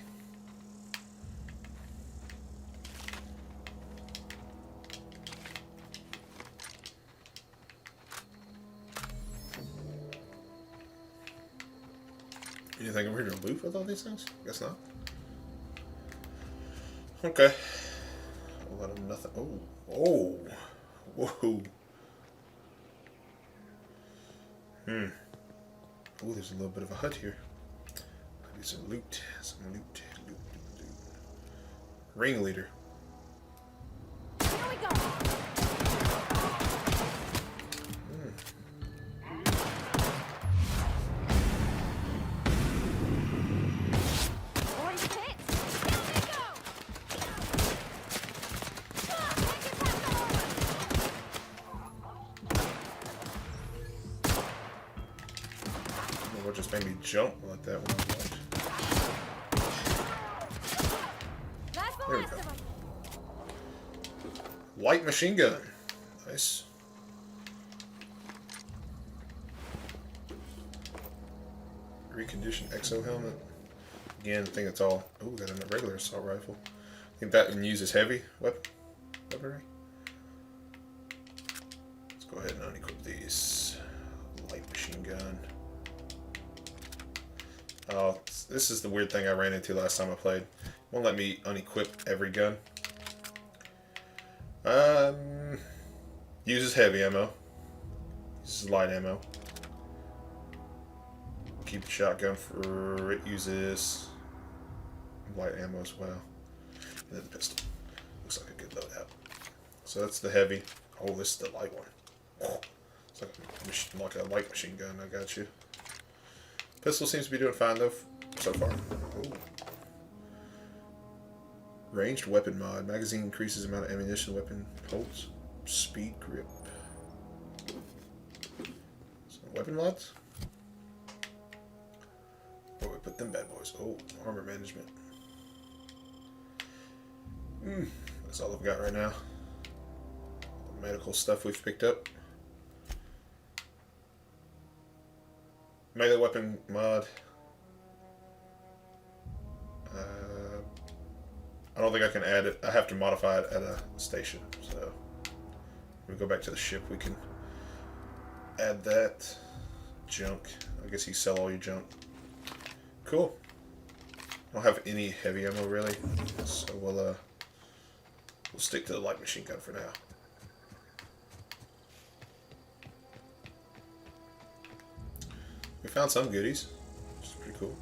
Anything over here to loot with all these things? Guess not. Okay. A lot of nothing. Oh. Oh. Whoa. Oh, there's a little bit of a hut here. Maybe some loot. Some loot. Loot, loot, loot. Ringleader. Here we go. Roy's hit. Here we go. What just made me jump like that when I watched? That's the There we last go. of them. Light machine gun. Nice. Reconditioned exo helmet. Again, I think it's all. Oh, we got a regular assault rifle. I think that can use as heavy weaponry. Let's go ahead and unequip these. Light machine gun. Oh, this is the weird thing I ran into last time I played. Won't let me unequip every gun. Uses heavy ammo. Uses light ammo. Keep the shotgun for it. Uses light ammo as well. And then the pistol. Looks like a good loadout. So that's the heavy. Oh, this is the light one. Oh, it's like a light machine gun. I got you. Pistol seems to be doing fine though so far. Ooh. Ranged weapon mod. Magazine increases amount of ammunition weapon holds. Speed grip. Some weapon mods? Where we put them bad boys? Oh, armor management. That's all I've got right now. medical stuff we've picked up. Melee weapon mod. I don't think I can add it. I have to modify it at a station. So when we go back to the ship, we can add that. Junk. I guess you sell all your junk. Cool. I don't have any heavy ammo really, so we'll stick to the light machine gun for now. We found some goodies, which is pretty cool.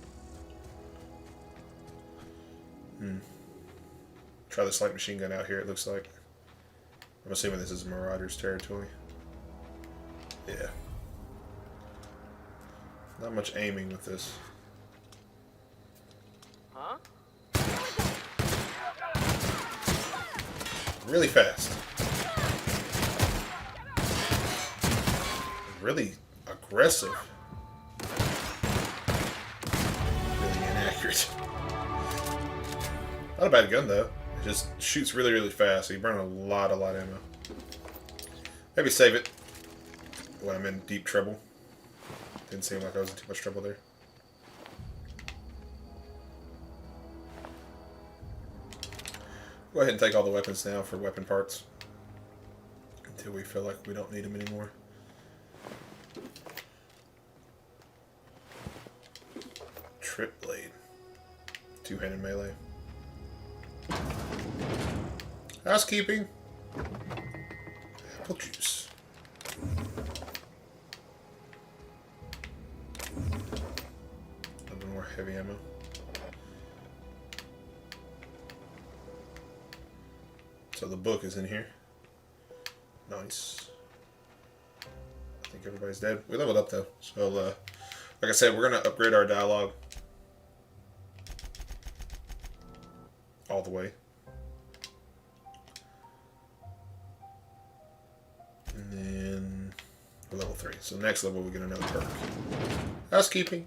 Try this light machine gun out here, it looks like. I'm assuming this is Marauder's territory. Yeah. Not much aiming with this. Huh? Really fast. Really aggressive. Really inaccurate. Not a bad gun though. It just shoots really, really fast. So you burn a lot of ammo. Maybe save it when I'm in deep trouble. Didn't seem like I was in too much trouble there. Go ahead and take all the weapons now for weapon parts. Until we feel like we don't need them anymore. Trip blade. Two-handed melee. Housekeeping. Apple juice. A little more heavy ammo. So the book is in here. Nice. I think everybody's dead. We leveled up though. So like I said, we're gonna upgrade our dialogue all the way. And then we're level 3. So next level we get another perk. Housekeeping.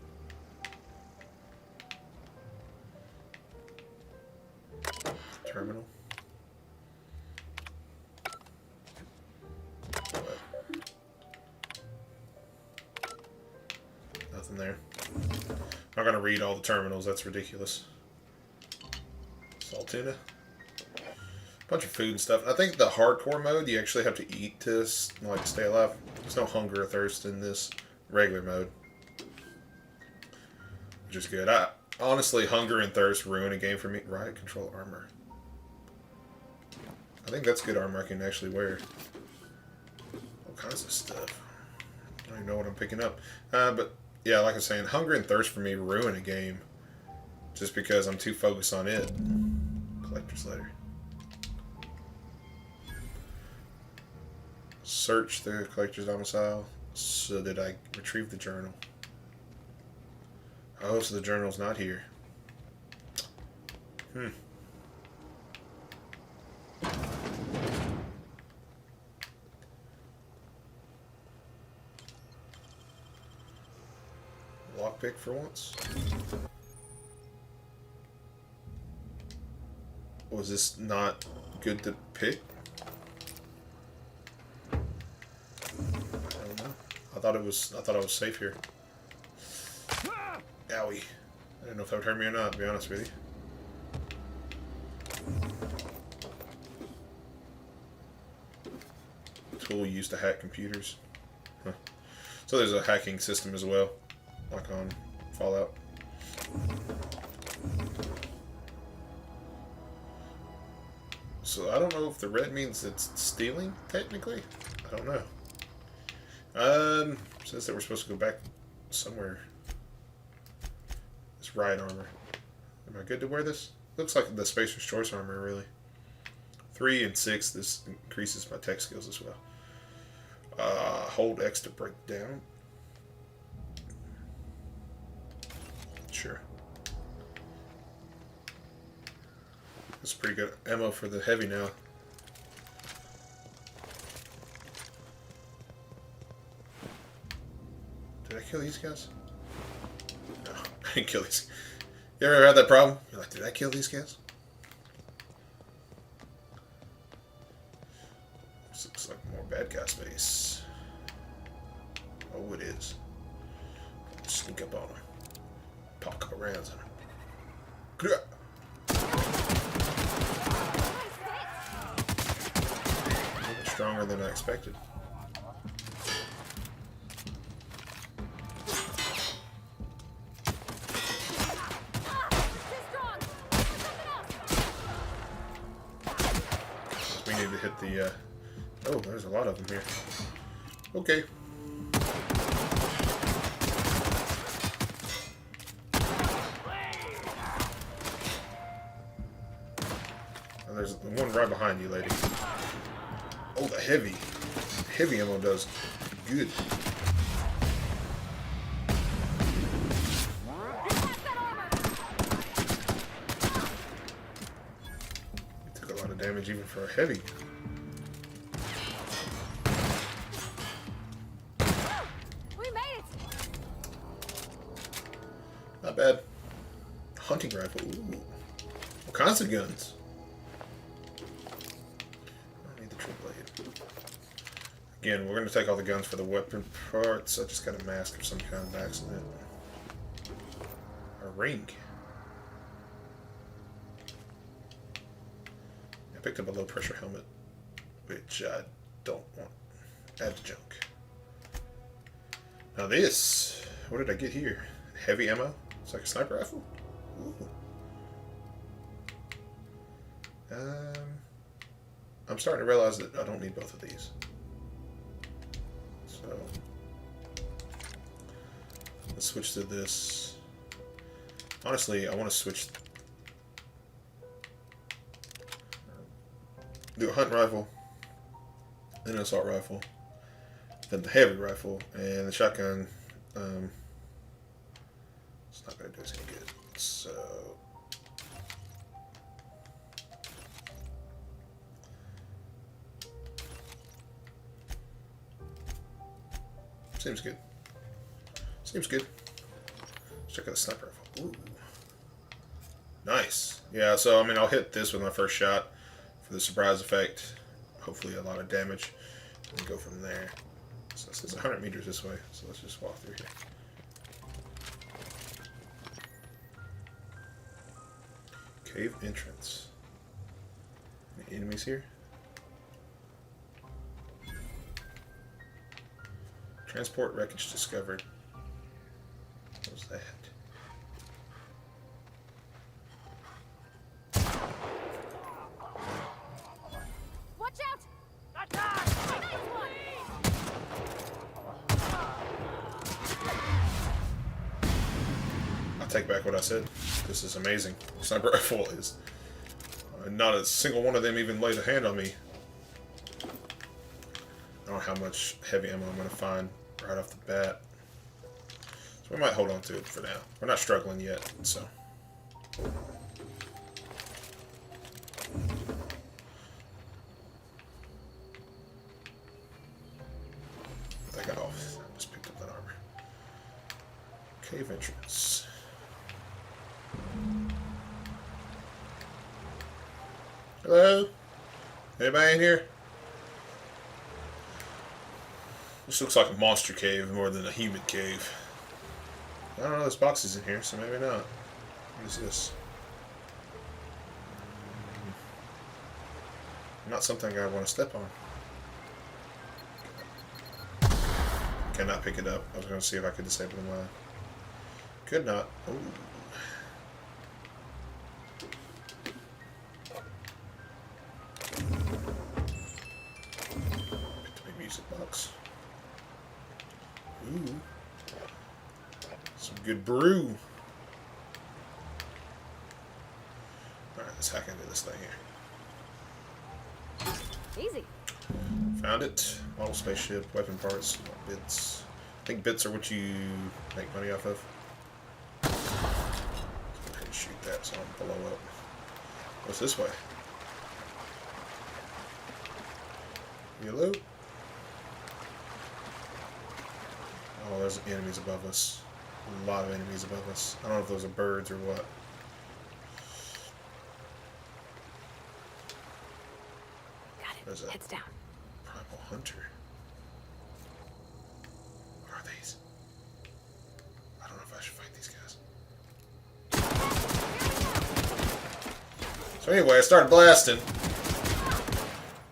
Terminal. Nothing there. I'm not gonna read all the terminals, that's ridiculous. Saltuna. Bunch of food and stuff. I think the hardcore mode you actually have to eat to like stay alive. There's no hunger or thirst in this regular mode. Which is good. Honestly, hunger and thirst ruin a game for me. Riot control armor. I think that's good armor I can actually wear. All kinds of stuff. I don't even know what I'm picking up. But yeah, like I was saying, hunger and thirst for me ruin a game. Just because I'm too focused on it. Collector's letter. Search the collector's domicile. So did I retrieve the journal? Oh, so the journal's not here. Lockpick for once. Was this not good to pick? I don't know. I thought I was safe here. Owie. I didn't know if that would hurt me or not, to be honest with you. Tool used to hack computers. Huh. So there's a hacking system as well, like on Fallout. So I don't know if the red means it's stealing, technically. I don't know. Says that we're supposed to go back somewhere. This riot armor. Am I good to wear this? Looks like the Spacer's Choice armor, really. 3 and 6, this increases my tech skills as well. Hold X to break down. Sure. That's pretty good ammo for the heavy now. Did I kill these guys? No, I didn't kill these. You ever had that problem? You're like, did I kill these guys? This looks like bad guy space. Oh, it is. Sneak up on him. Pop a couple rounds on him. A little bit stronger than I expected. We need to hit the, oh, there's a lot of them here. Okay. And there's one right behind you, lady. Oh, the heavy. Heavy ammo does good. You took a lot of damage even for a heavy. We made it. Not bad. Hunting rifle. Ooh. All kinds of guns. I don't need the triple blade. Again, we're going to take all the guns for the weapon parts. I just got a mask of some kind of accident. A ring. I picked up a low pressure helmet, which I don't want. Add to junk. Now this, what did I get here? Heavy ammo? It's like a sniper rifle? Ooh. I'm starting to realize that I don't need both of these. So let's switch to this. Honestly, I want to switch. Do a hunting rifle, then an assault rifle, then the heavy rifle, and the shotgun. It's not going to do us any good. So seems good. Seems good. Let's check out the sniper rifle. Ooh. Nice. Yeah, so I mean I'll hit this with my first shot for the surprise effect. Hopefully a lot of damage. And go from there. So it's 100 meters this way, so let's just walk through here. Cave entrance. Any enemies here? Transport wreckage discovered. What was that? Watch out! I take back what I said. This is amazing. Sniper rifle is. Not a single one of them even laid a hand on me. I don't know how much heavy ammo I'm going to find right off the bat. So we might hold on to it for now. We're not struggling yet, so. Take it off. I just picked up that armor. Cave entrance. Hello? Anybody in here? This looks like a monster cave more than a human cave. I don't know, there's boxes in here, so maybe not. What is this? Not something I want to step on. Cannot pick it up. I was going to see if I could disable the mine. Could not. Ooh. Music box. Ooh. Some good brew. Alright, let's hack into this thing here. Easy. Found it. Model spaceship, weapon parts, bits. I think bits are what you make money off of. Let's go ahead and shoot that so I don't blow up. What's this way? Hello? Oh, there's enemies above us. A lot of enemies above us. I don't know if those are birds or what. Got it. There's a Heads down. primary Oh, Hunter. What are these? I don't know if I should fight these guys. So anyway, I started blasting.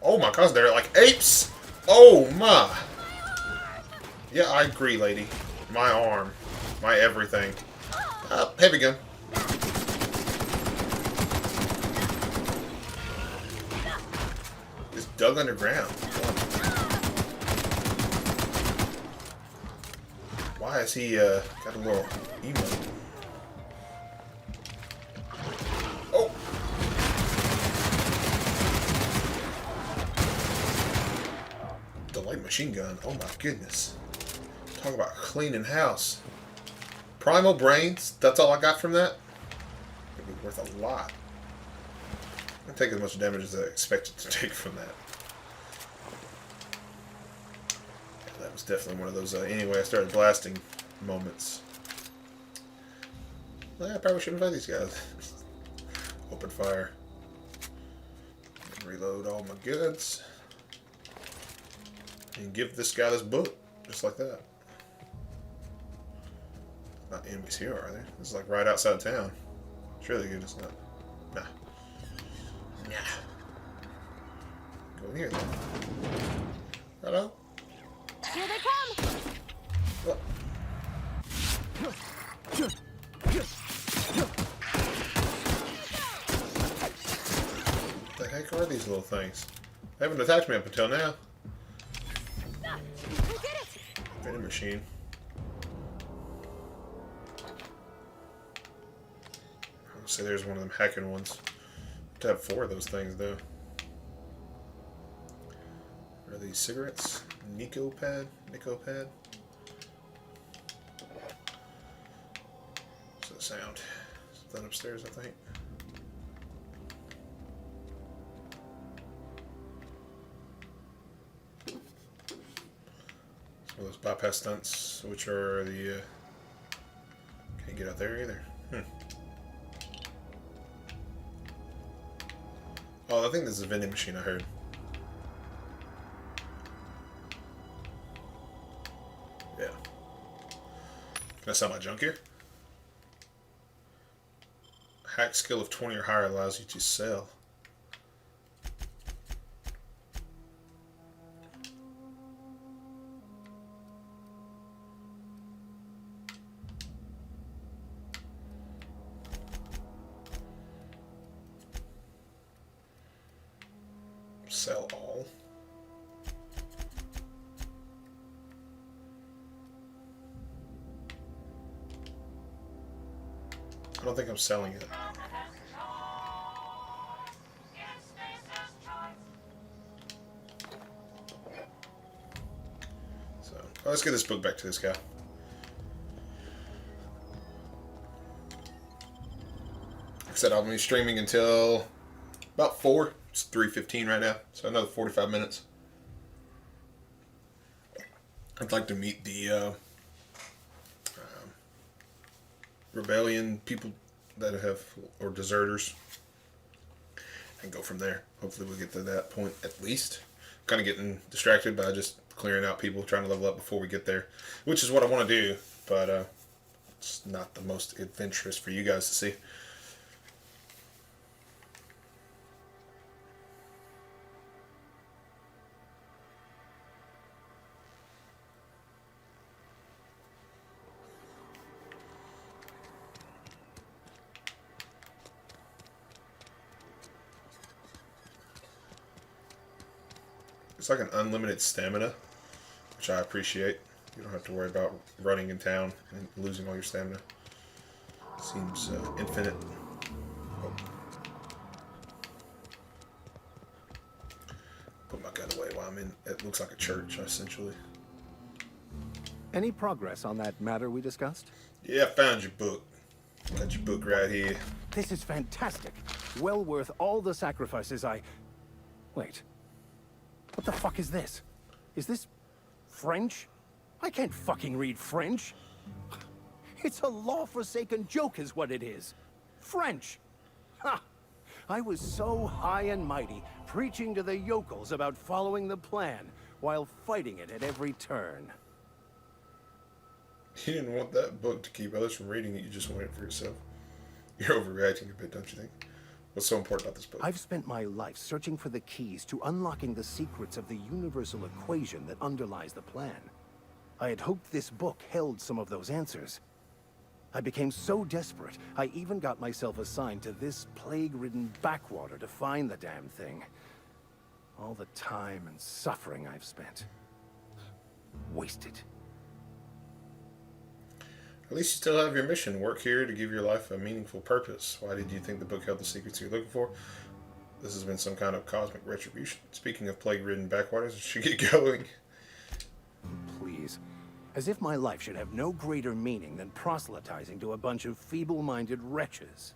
Oh my gosh, they're like apes! Oh my! Yeah, I agree, lady. My arm. My everything. Heavy gun. Just dug underground. Why is he, got a little emo? Oh! The light machine gun. Oh my goodness. Talk about cleaning house. Primal brains. That's all I got from that. It'd be worth a lot. I take as much damage as I expected to take from that. Yeah, that was definitely one of those. Anyway, I started blasting moments. Well, I probably shouldn't fight these guys. Open fire. Reload all my goods. And give this guy this book. Just like that. Not enemies here, are they? This is like right outside of town. It's really good, isn't it? Nah. Nah. Go in here then. Hello? Here they come! What? What the heck are these little things? They haven't attacked me up until now. Vending machine. I'll say there's one of them hacking ones. To have 4 of those things though. What are these cigarettes? Nico pad? What's that sound? Something upstairs, I think. Some of those bypass stunts, which are the can't get out there either. Oh, I think this is a vending machine, I heard. Yeah. Can I sell my junk here? Hack skill of 20 or higher allows you to sell. Sell all. I don't think I'm selling it. So, let's get this book back to this guy. Like I said, I'll be streaming until about 4. It's 3:15 right now, so another 45 minutes. I'd like to meet the rebellion people that have, or deserters, and go from there. Hopefully we'll get to that point at least. Kind of getting distracted by just clearing out people, trying to level up before we get there, which is what I want to do, but it's not the most adventurous for you guys to see. It's like an unlimited stamina, which I appreciate. You don't have to worry about running in town and losing all your stamina. Seems infinite. Oh. Put my gun away while I'm in. It looks like a church, essentially. Any progress on that matter we discussed? Yeah, I found your book. Got your book right here. This is fantastic. Well worth all the sacrifices I... Wait. What the fuck is this? Is this French? I can't fucking read French. It's a law-forsaken joke is what it is. French. Ha! I was so high and mighty, preaching to the yokels about following the plan, while fighting it at every turn. You didn't want that book to keep others from reading it, you just wanted it for yourself. You're overreacting a bit, don't you think? What's so important about this book? I've spent my life searching for the keys to unlocking the secrets of the universal equation that underlies the plan. I had hoped this book held some of those answers. I became so desperate, I even got myself assigned to this plague-ridden backwater to find the damn thing. All the time and suffering I've spent. Wasted. At least you still have your mission. Work here to give your life a meaningful purpose. Why did you think the book held the secrets you're looking for? This has been some kind of cosmic retribution. Speaking of plague-ridden backwaters, it should get going. Please. As if my life should have no greater meaning than proselytizing to a bunch of feeble-minded wretches.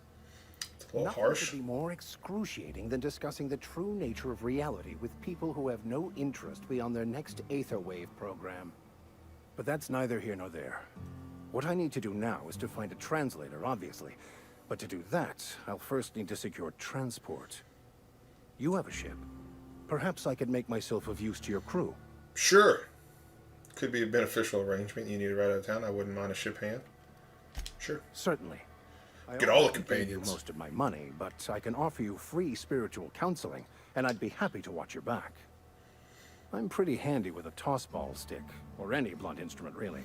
It's a little Nothing harsh. could be more excruciating than discussing the true nature of reality with people who have no interest beyond their next Aetherwave program. But that's neither here nor there. What I need to do now is to find a translator, obviously. But to do that, I'll first need to secure transport. You have a ship. Perhaps I could make myself of use to your crew. Sure. Could be a beneficial arrangement. You need to ride out of town. I wouldn't mind a ship hand. Sure. Certainly. Get all the I won't pay you companions. most of my money, but I can offer you free spiritual counseling, and I'd be happy to watch your back. I'm pretty handy with a tossball stick, or any blunt instrument, really.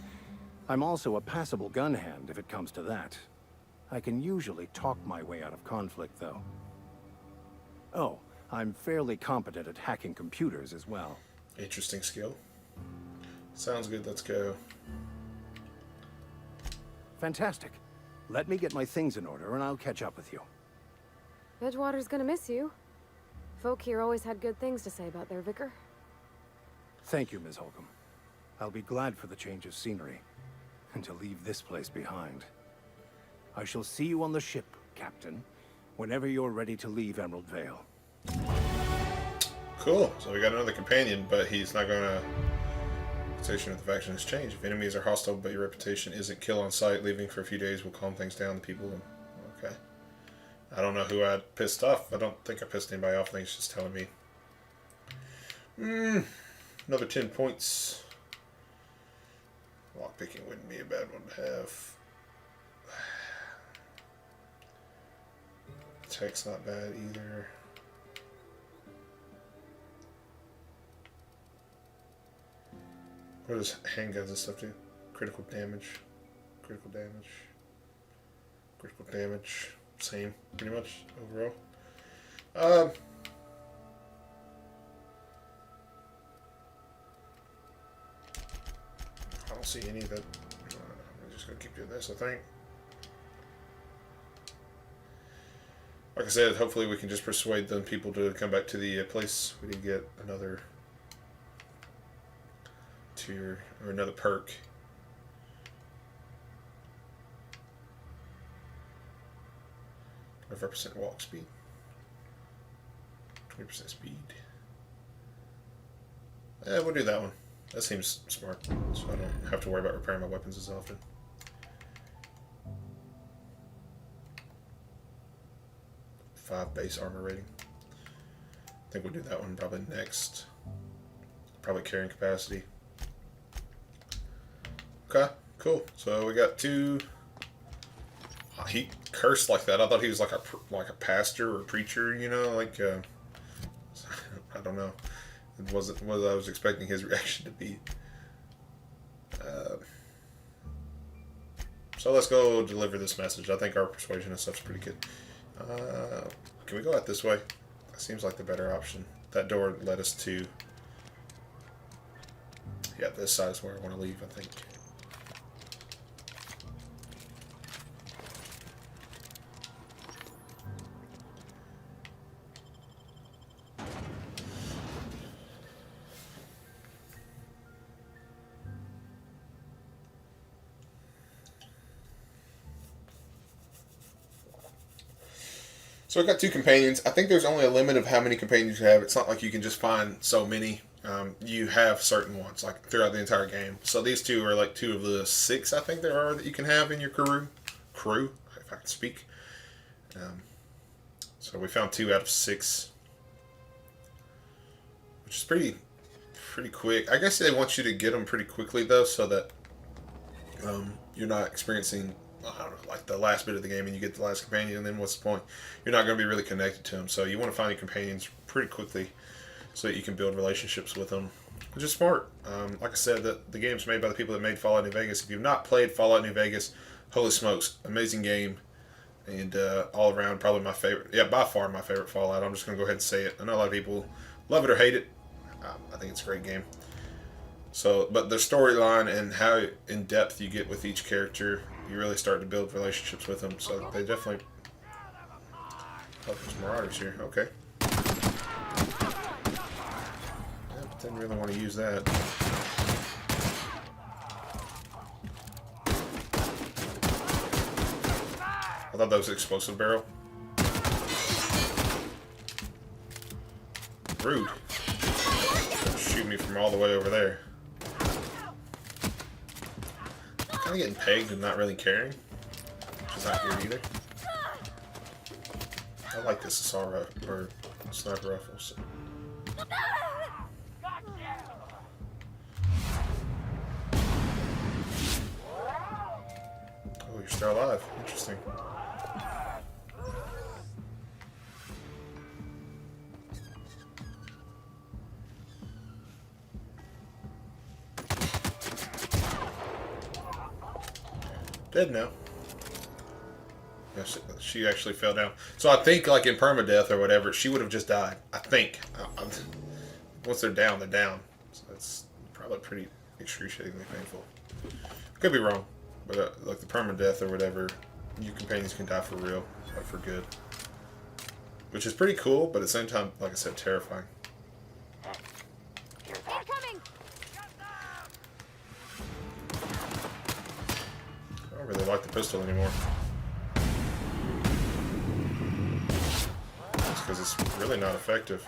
I'm also a passable gun hand, if it comes to that. I can usually talk my way out of conflict, though. Oh, I'm fairly competent at hacking computers as well. Interesting skill. Sounds good. Let's go. Fantastic. Let me get my things in order, and I'll catch up with you. Edgewater's gonna miss you. Folk here always had good things to say about their vicar. Thank you, Ms. Holcomb. I'll be glad for the change of scenery, and to leave this place behind. I shall see you on the ship, Captain, whenever you're ready to leave Emerald Vale. Cool. So we got another companion, but he's not going to... Reputation of the faction has changed. If enemies are hostile, but your reputation isn't kill on sight, leaving for a few days will calm things down. The people... Okay. I don't know who I pissed off. I don't think I pissed anybody off. I think it's just telling me. Another 10 points. Lockpicking wouldn't be a bad one to have. Attack's not bad either. What does handguns and stuff do? Critical damage. Critical damage. Critical damage. Same, pretty much, overall. I don't see any that... I'm just going to keep doing this, I think. Like I said, hopefully we can just persuade them people to come back to the place. We need to get another tier, or another perk. Of 5% walk speed. 20% speed. Yeah, we'll do that one. That seems smart, so I don't have to worry about repairing my weapons as often. Five base armor rating. I think we'll do that one probably next. Probably carrying capacity. Okay, cool. So we got two. Oh, he cursed like that. I thought he was like a pastor or preacher, you know, like I don't know. It wasn't what I was expecting his reaction to be. So let's go deliver this message. I think our persuasion and stuff's pretty good. Can we go out this way? That seems like the better option. That door led us to... Yeah, this side is where I want to leave, I think. So I've got two companions. I think there's only a limit of how many companions you have. It's not like you can just find so many. You have certain ones, like throughout the entire game. So these two are like two of the 6, I think there are, that you can have in your crew, if I can speak. So we found 2 out of 6, which is pretty pretty quick. I guess they want you to get them pretty quickly though, so that you're not experiencing, I don't know, like the last bit of the game and you get the last companion, and then what's the point? You're not going to be really connected to them. So you want to find your companions pretty quickly so that you can build relationships with them, which is smart. Like I said, the game's made by the people that made Fallout New Vegas. If you've not played Fallout New Vegas, holy smokes, amazing game. And all around, probably my favorite. Yeah, by far my favorite Fallout. I'm just going to go ahead and say it. I know a lot of people love it or hate it. I think it's a great game. So, but the storyline and how in depth you get with each character, you really start to build relationships with them. So they definitely. Oh, there's marauders here. Okay. Yep, didn't really want to use that. I thought that was an explosive barrel. Rude. Shoot me from all the way over there. I'm kind of getting pegged and not really caring, which is not good either. I like this assault rifle, or sniper rifles. Oh, you're still alive. Interesting. Dead now. Yeah, she actually fell down. So I think, like in permadeath or whatever, she would have just died. I think. Once they're down, they're down. So that's probably pretty excruciatingly painful. Could be wrong, but like the permadeath or whatever, your companions can die for real, like for good. Which is pretty cool, but at the same time, like I said, terrifying. Incoming! I don't really like the pistol anymore. It's because it's really not effective.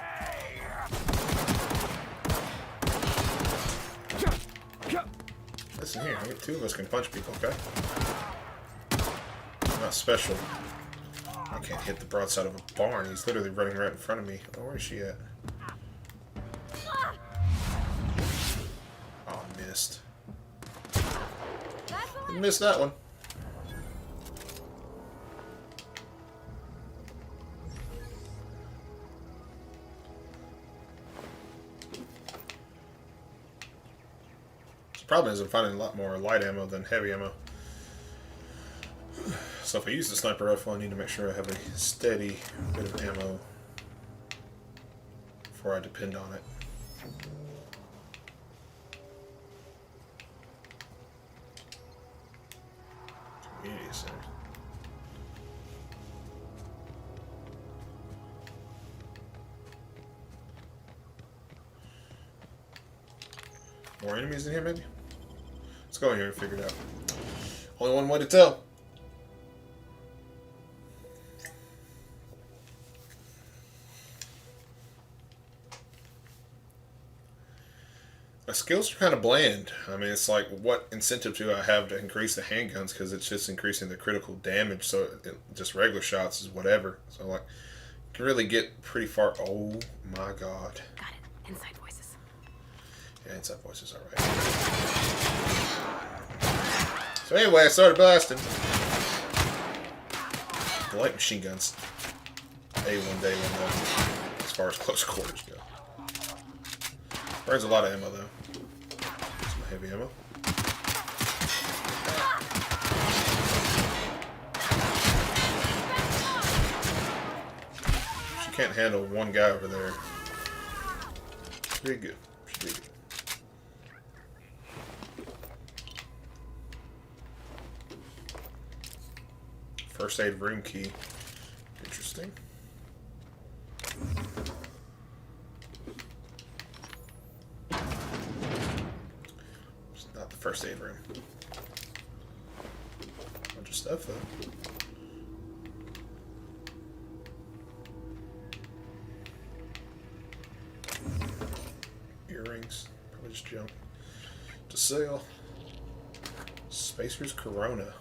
Listen here, I think two of us can punch people, okay? Not special. I can't hit the broadside of a barn. He's literally running right in front of me. Oh, where is she at? Oh, I missed. Didn't miss that one. The problem is I'm finding a lot more light ammo than heavy ammo. So if I use the sniper rifle, I need to make sure I have a steady bit of ammo before I depend on it. Community center. More enemies in here, maybe? Let's go in here and figure it out. Only one way to tell. My skills are kind of bland. I mean, it's like, what incentive do I have to increase the handguns? Because it's just increasing the critical damage. So just regular shots is whatever. So like, you can really get pretty far. Oh my god. Got it. Inside voices. Yeah, inside voices, alright. So anyway, I started blasting. I like machine guns. A1 day one though, as far as close quarters go. Burns a lot of ammo though. Some heavy ammo. She can't handle one guy over there. Should be good. Should be good. First aid room key. Interesting. It's not the first aid room. Bunch of stuff though. Earrings. Probably just junk. To sell. Spacer's Corona.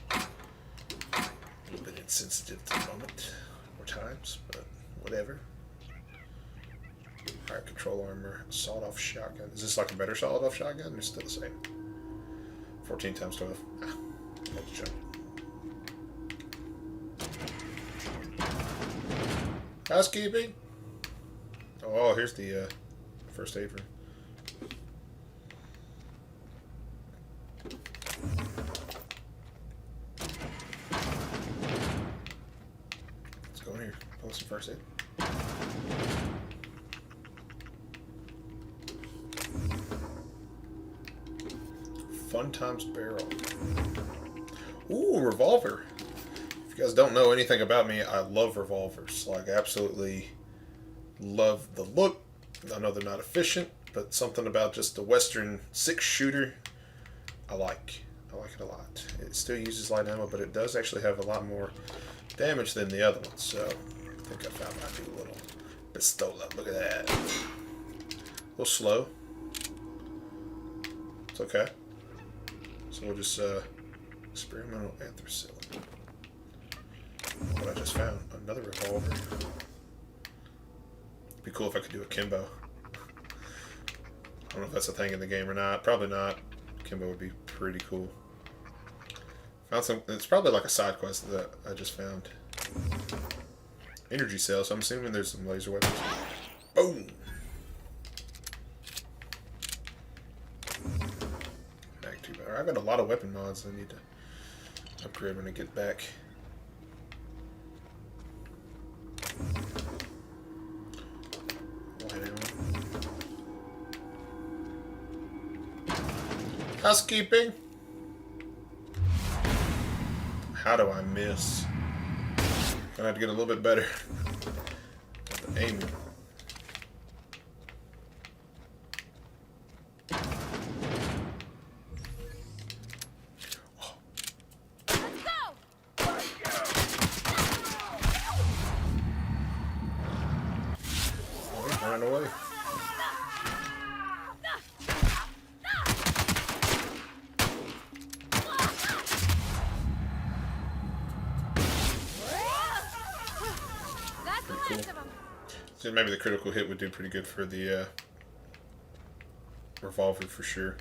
A little bit insensitive to the moment, or times, but whatever. Alright, control armor, sawed-off shotgun. Is this like a better sawed-off shotgun, or still the same? 14 times 12. Ah, that's a jump. Housekeeping. Oh, here's the first aid room. Let's go in here. Pull some first aid. Fun times barrel. Ooh, revolver. If you guys don't know anything about me, I love revolvers. Like, absolutely love the look. I know they're not efficient, but something about just the Western 6-shooter, I like. I like it a lot. It still uses light ammo, but it does actually have a lot more damage than the other ones. So, I think I found my new little pistola. Look at that. A little slow. It's okay. So we'll just, experimental anthracite. What I just found. Another revolver. It'd be cool if I could do a Kimbo. I don't know if that's a thing in the game or not. Probably not. Kimbo would be pretty cool. Found some. It's probably like a side quest that I just found. Energy cell, so I'm assuming there's some laser weapons. Boom! Mag 2 better. I've got a lot of weapon mods I need to upgrade when I get back. Housekeeping. How do I miss? Gonna have to get a little bit better at the aiming. Let's go! Oh, he's running away. So maybe the critical hit would do pretty good for the revolver for sure.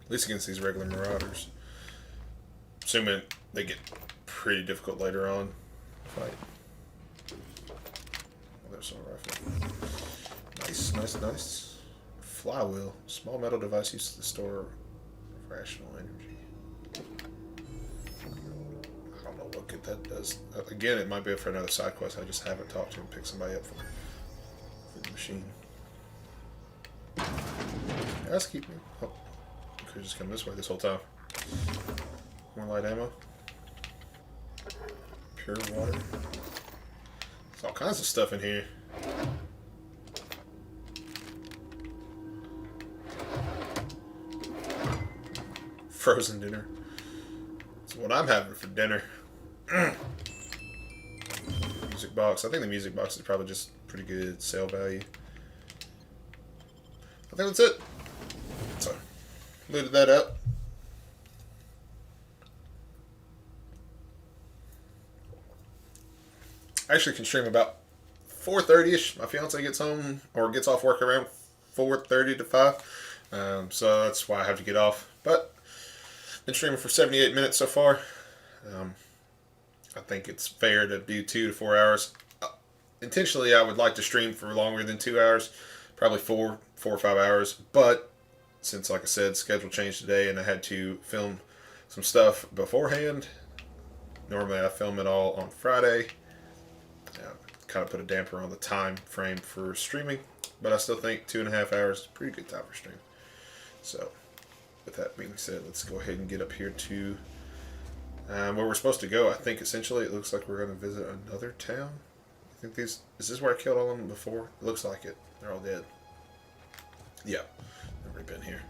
At least against these regular marauders. Assuming they get pretty difficult later on. Fight. Oh, there's some rifle. Nice, nice, nice. Flywheel. Small metal device used to store rational energy. I don't know what good that does. Again, it might be for another side quest. I just haven't talked to him, picked somebody up for the machine. Yeah, let's keep me. Oh, could have just come this way this whole time. More light ammo. Pure water. There's all kinds of stuff in here. Frozen dinner. That's what I'm having for dinner. Music box. I think the music box is probably just pretty good sale value. I think that's it. So, looted that up. I actually can stream about 4:30ish. My fiance gets home or gets off work around 4:30 to 5. So that's why I have to get off. But been streaming for 78 minutes so far. I think it's fair to do 2 to 4 hours. Intentionally, I would like to stream for longer than 2 hours, probably 4 or 5 hours. But since, like I said, schedule changed today and I had to film some stuff beforehand. Normally, I film it all on Friday. Kind of put a damper on the time frame for streaming, but I still think 2.5 hours is a pretty good time for stream. So, with that being said, let's go ahead and get up here to where we're supposed to go. I think essentially it looks like we're going to visit another town. I think is this where I killed all of them before? It looks like it. They're all dead. Yeah, I've already been here.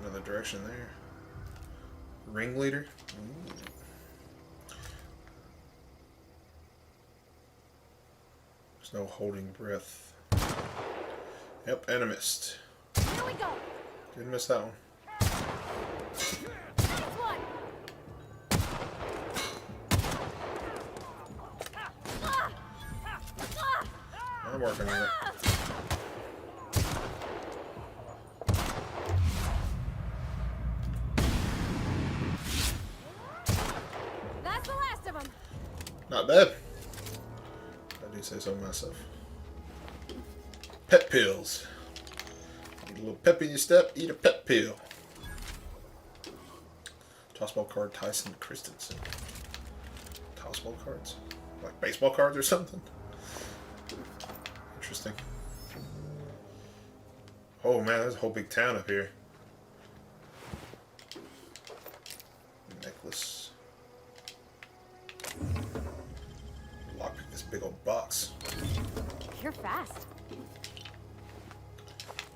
Another direction there. Ringleader. Ooh. There's no holding breath. Yep, and I missed. Here we go. Didn't miss that one. Next one. I'm working on it. That's the last of them. Not bad. I do say so myself. Pet pills. Need a little pep in your step, eat a pet pill. Tossball card Tyson Christensen. Tossball cards? Like baseball cards or something? Interesting. Oh man, there's a whole big town up here. Necklace. Lockpick this big old box. You're fast.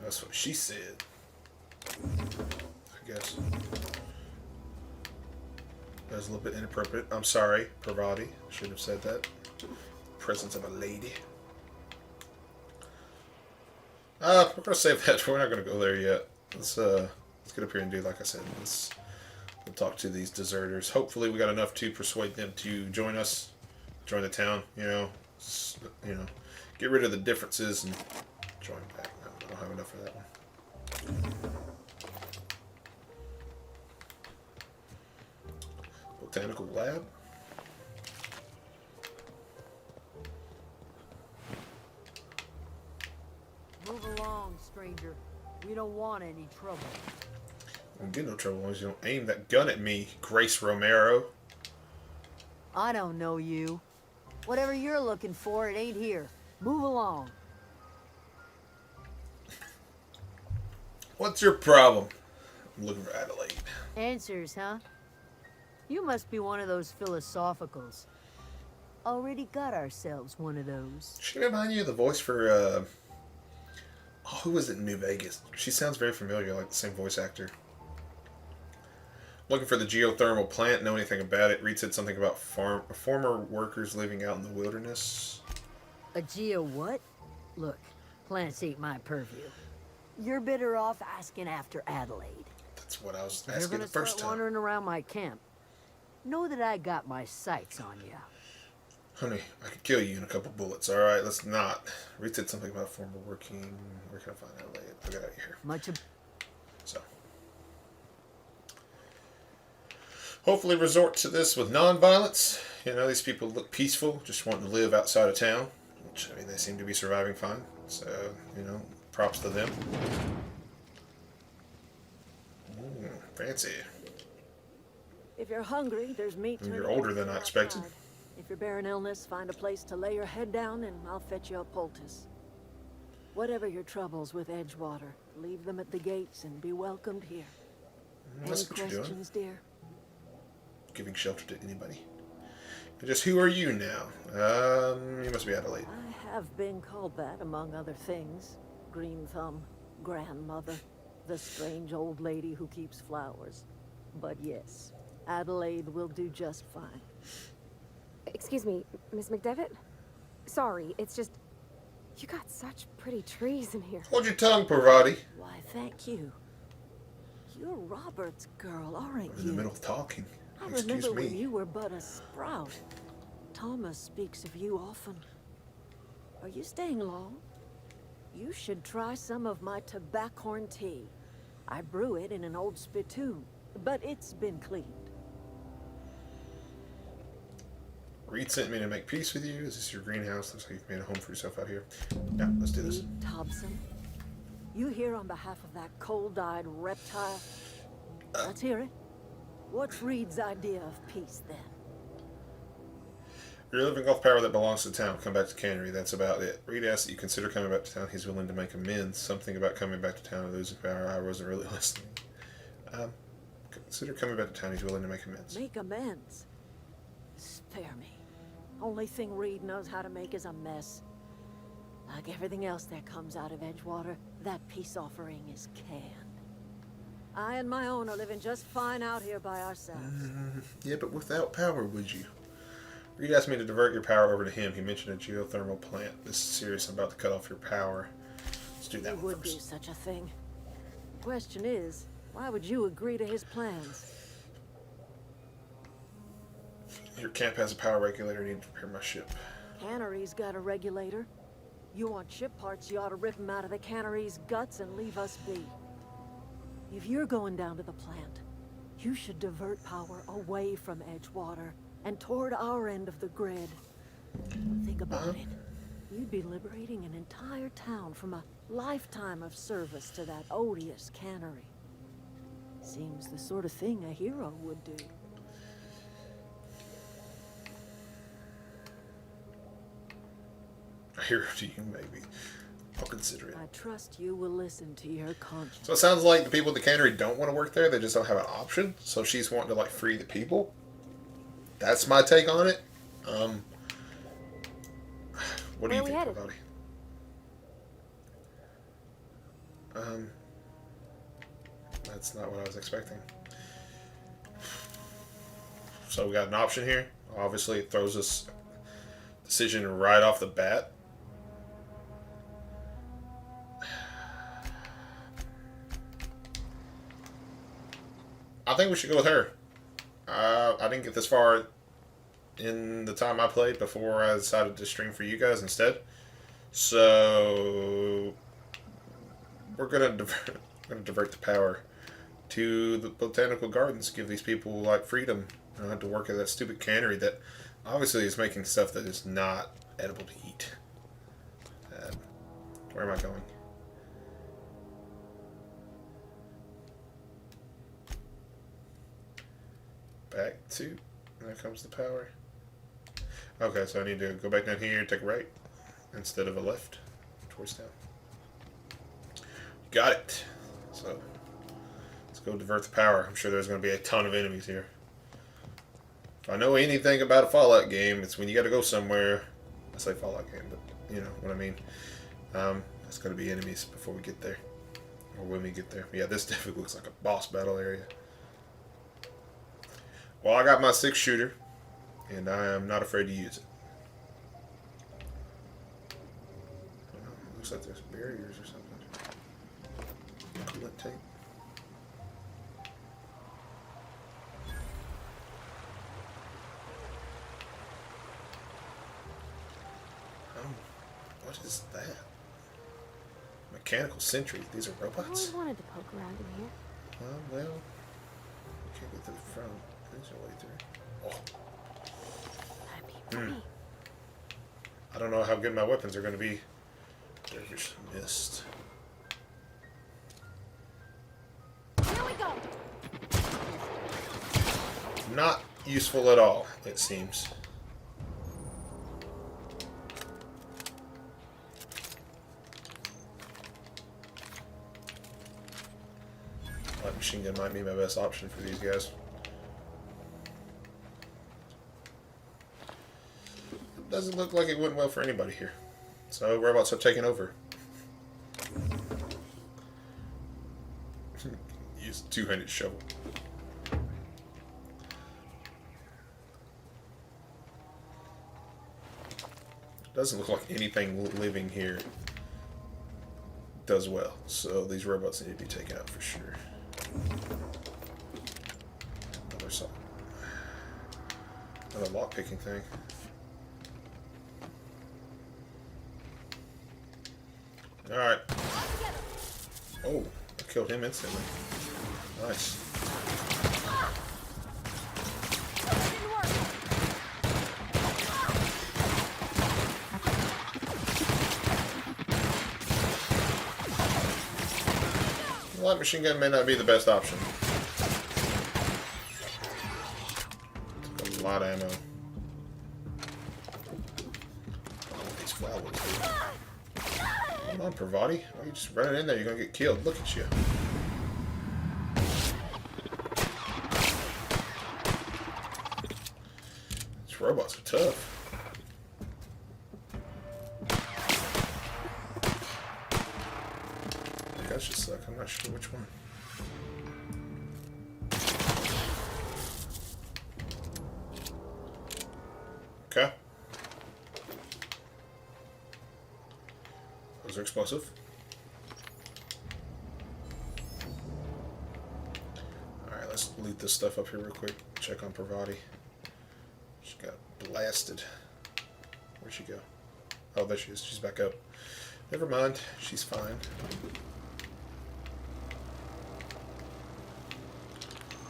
That's what she said. I guess. That was a little bit inappropriate. I'm sorry, Pravati. Should have said that. Presence of a lady. We're gonna save that. We're not gonna go there yet. Let's get up here and do like I said. We'll talk to these deserters. Hopefully, we got enough to persuade them to join us, join the town. You know, get rid of the differences and join back. No, I don't have enough for that one. Botanical lab. Move along, stranger. We don't want any trouble. Don't get no trouble as long as you don't aim that gun at me, Grace Romero. I don't know you. Whatever you're looking for, it ain't here. Move along. What's your problem? I'm looking for Adelaide. Answers, huh? You must be one of those philosophicals. Already got ourselves one of those. She remind you of the voice for, who was it in New Vegas? She sounds very familiar, like the same voice actor. Looking for the geothermal plant, know anything about it? Reed said something about former workers living out in the wilderness. A geo what? Look, plants ain't my purview. You're better off asking after Adelaide. That's what I was You're asking gonna the first start time. wandering around my camp. Know that I got my sights on you. Honey, I could kill you in a couple bullets. All right, let's not. Reed said something about former working. Where can I find Adelaide? I'll get out of here. So. Hopefully resort to this with non-violence. You know, these people look peaceful, just wanting to live outside of town. Which, I mean, they seem to be surviving fine. So, you know, props to them. Ooh, fancy. If you're hungry, there's meat to You're older than I expected. If you're bearing illness, find a place to lay your head down and I'll fetch you a poultice. Whatever your troubles with Edgewater, leave them at the gates and be welcomed here. That's Any what you're questions, dear? Giving shelter to anybody. And just who are you now? You must be Adelaide. I have been called that, among other things. Green Thumb, grandmother, the strange old lady who keeps flowers. But yes, Adelaide will do just fine. Excuse me, Miss McDevitt? Sorry, it's just... You got such pretty trees in here. Hold your tongue, Parvati. Why, thank you. You're Robert's girl, aren't you? I'm in the middle of talking. I Excuse remember me. when you were but a sprout. Thomas speaks of you often. Are you staying long? You should try some of my tobaccorn tea. I brew it in an old spittoon, but it's been cleaned. Reed sent me to make peace with you. Is this your greenhouse? Looks like you've made a home for yourself out here. Yeah, let's do this. Reed Thompson, you here on behalf of that cold-eyed reptile? Let's hear it. What's Reed's idea of peace, then? You're living off power that belongs to the town. Come back to Cannery. That's about it. Reed asked that you consider coming back to town. He's willing to make amends. Something about coming back to town and losing power. I wasn't really listening. Consider coming back to town. He's willing to make amends. Make amends? Spare me. Only thing Reed knows how to make is a mess. Like everything else that comes out of Edgewater, that peace offering is canned. I and my own are living just fine out here by ourselves. Yeah, but without power, would you? Reed asked me to divert your power over to him. He mentioned a geothermal plant. This is serious. I'm about to cut off your power. Let's do that He one would do first. such a thing. The question is, why would you agree to his plans? Your camp has a power regulator. I need to repair my ship. Cannery's got a regulator. You want chip parts, you ought to rip them out of the cannery's guts and leave us be. If you're going down to the plant, you should divert power away from Edgewater and toward our end of the grid. Think about it. You'd be liberating an entire town from a lifetime of service to that odious cannery. Seems the sort of thing a hero would do. A hero to you, maybe. I'll consider it. I trust you will listen to your conscience. So it sounds like the people at the cannery don't want to work there. They just don't have an option. So she's wanting to like free the people. That's my take on it. What do you think, everybody? That's not what I was expecting. So we got an option here. Obviously, it throws us decision right off the bat. I think we should go with her. I didn't get this far in the time I played before I decided to stream for you guys instead. So we're gonna divert the power to the botanical gardens. Give these people like freedom. I don't have to work at that stupid cannery that obviously is making stuff that is not edible to eat. Where am I going? Back to, there comes the power. Okay, so I need to go back down here, take a right, instead of a left, towards down. Got it. So, let's go divert the power. I'm sure there's going to be a ton of enemies here. If I know anything about a Fallout game, it's when you got to go somewhere. I say Fallout game, but you know what I mean. There's going to be enemies before we get there, or when we get there. Yeah, this definitely looks like a boss battle area. Well, I got my 6-shooter, and I am not afraid to use it. Looks like there's barriers or something. Coolant tank. What is that? Mechanical sentry. These are I robots? always wanted to poke around in here. Well, we can't get to the front. There's a way through. Oh. That'd be funny. I don't know how good my weapons are going to be. Dervish missed. Here we go. Not useful at all, it seems. Light machine gun might be my best option for these guys. It doesn't look like it went well for anybody here. So robots have taken over. Use a two-handed shovel. Doesn't look like anything living here does well. So these robots need to be taken out for sure. Another lock-picking thing. Alright. Oh, I killed him instantly. Nice. The light machine gun may not be the best option. Took a lot of ammo. Oh, these flowers do. Come on, Pravati. Why are you just running in there? You're gonna get killed. Look at you. These robots are tough. That should suck. I'm not sure which one. Okay. Those are explosive. Alright, let's loot this stuff up here real quick. Check on Pravati. She got blasted. Where'd she go? Oh, there she is. She's back up. Never mind. She's fine.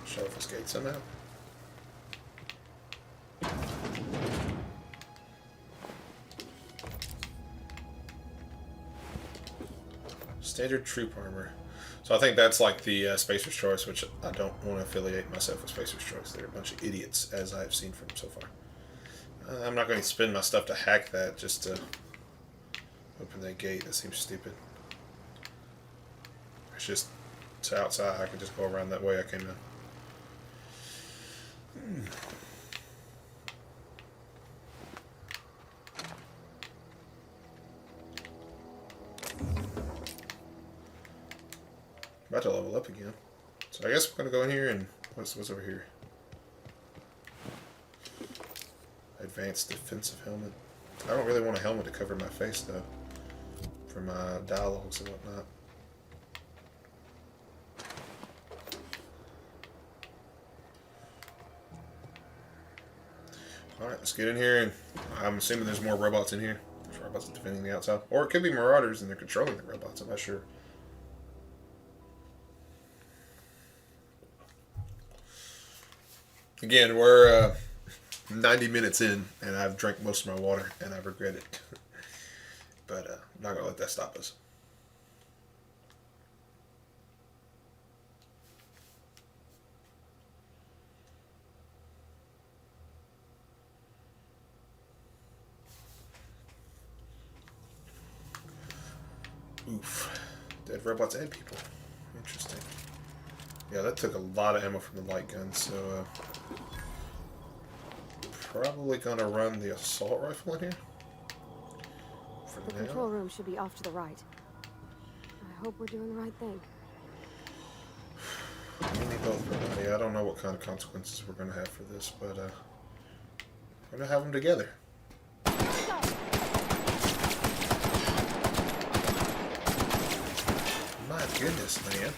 Shut off this gate somehow. Standard troop armor. So I think that's like the Spacer's Choice, which I don't want to affiliate myself with Spacer's Choice. They're a bunch of idiots, as I have seen from them so far. I'm not going to spend my stuff to hack that just to open that gate. That seems stupid. It's just to outside. I can just go around that way I came in. About to level up again. So I guess we're going to go in here and... What's over here? Advanced defensive helmet. I don't really want a helmet to cover my face, though. For my dialogues and whatnot. Alright, let's get in here, and I'm assuming there's more robots in here. There's robots defending the outside. Or it could be marauders and they're controlling the robots, I'm not sure. Again, we're 90 minutes in, and I've drank most of my water, and I regret it. But I'm not going to let that stop us. Oof. Dead robots and people. Interesting. Yeah, that took a lot of ammo from the light gun, so... probably gonna run the assault rifle in here. For The now. control room should be off to the right. I hope we're doing the right thing. We need both, probably. I don't know what kind of consequences we're gonna have for this, but we're gonna have them together. My goodness, man.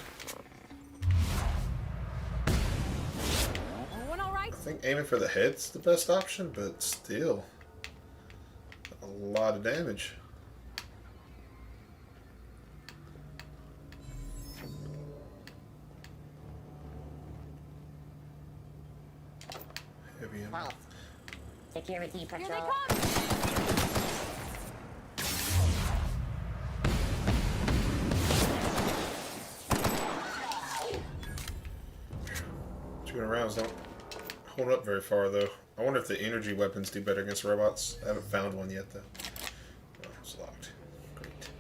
I think aiming for the head's the best option, but still, a lot of damage. Heavy ammo. Security patrol. Here they come! Shooting rounds don't hold up very far, though. I wonder if the energy weapons do better against robots. I haven't found one yet, though. Oh, it's locked. Great.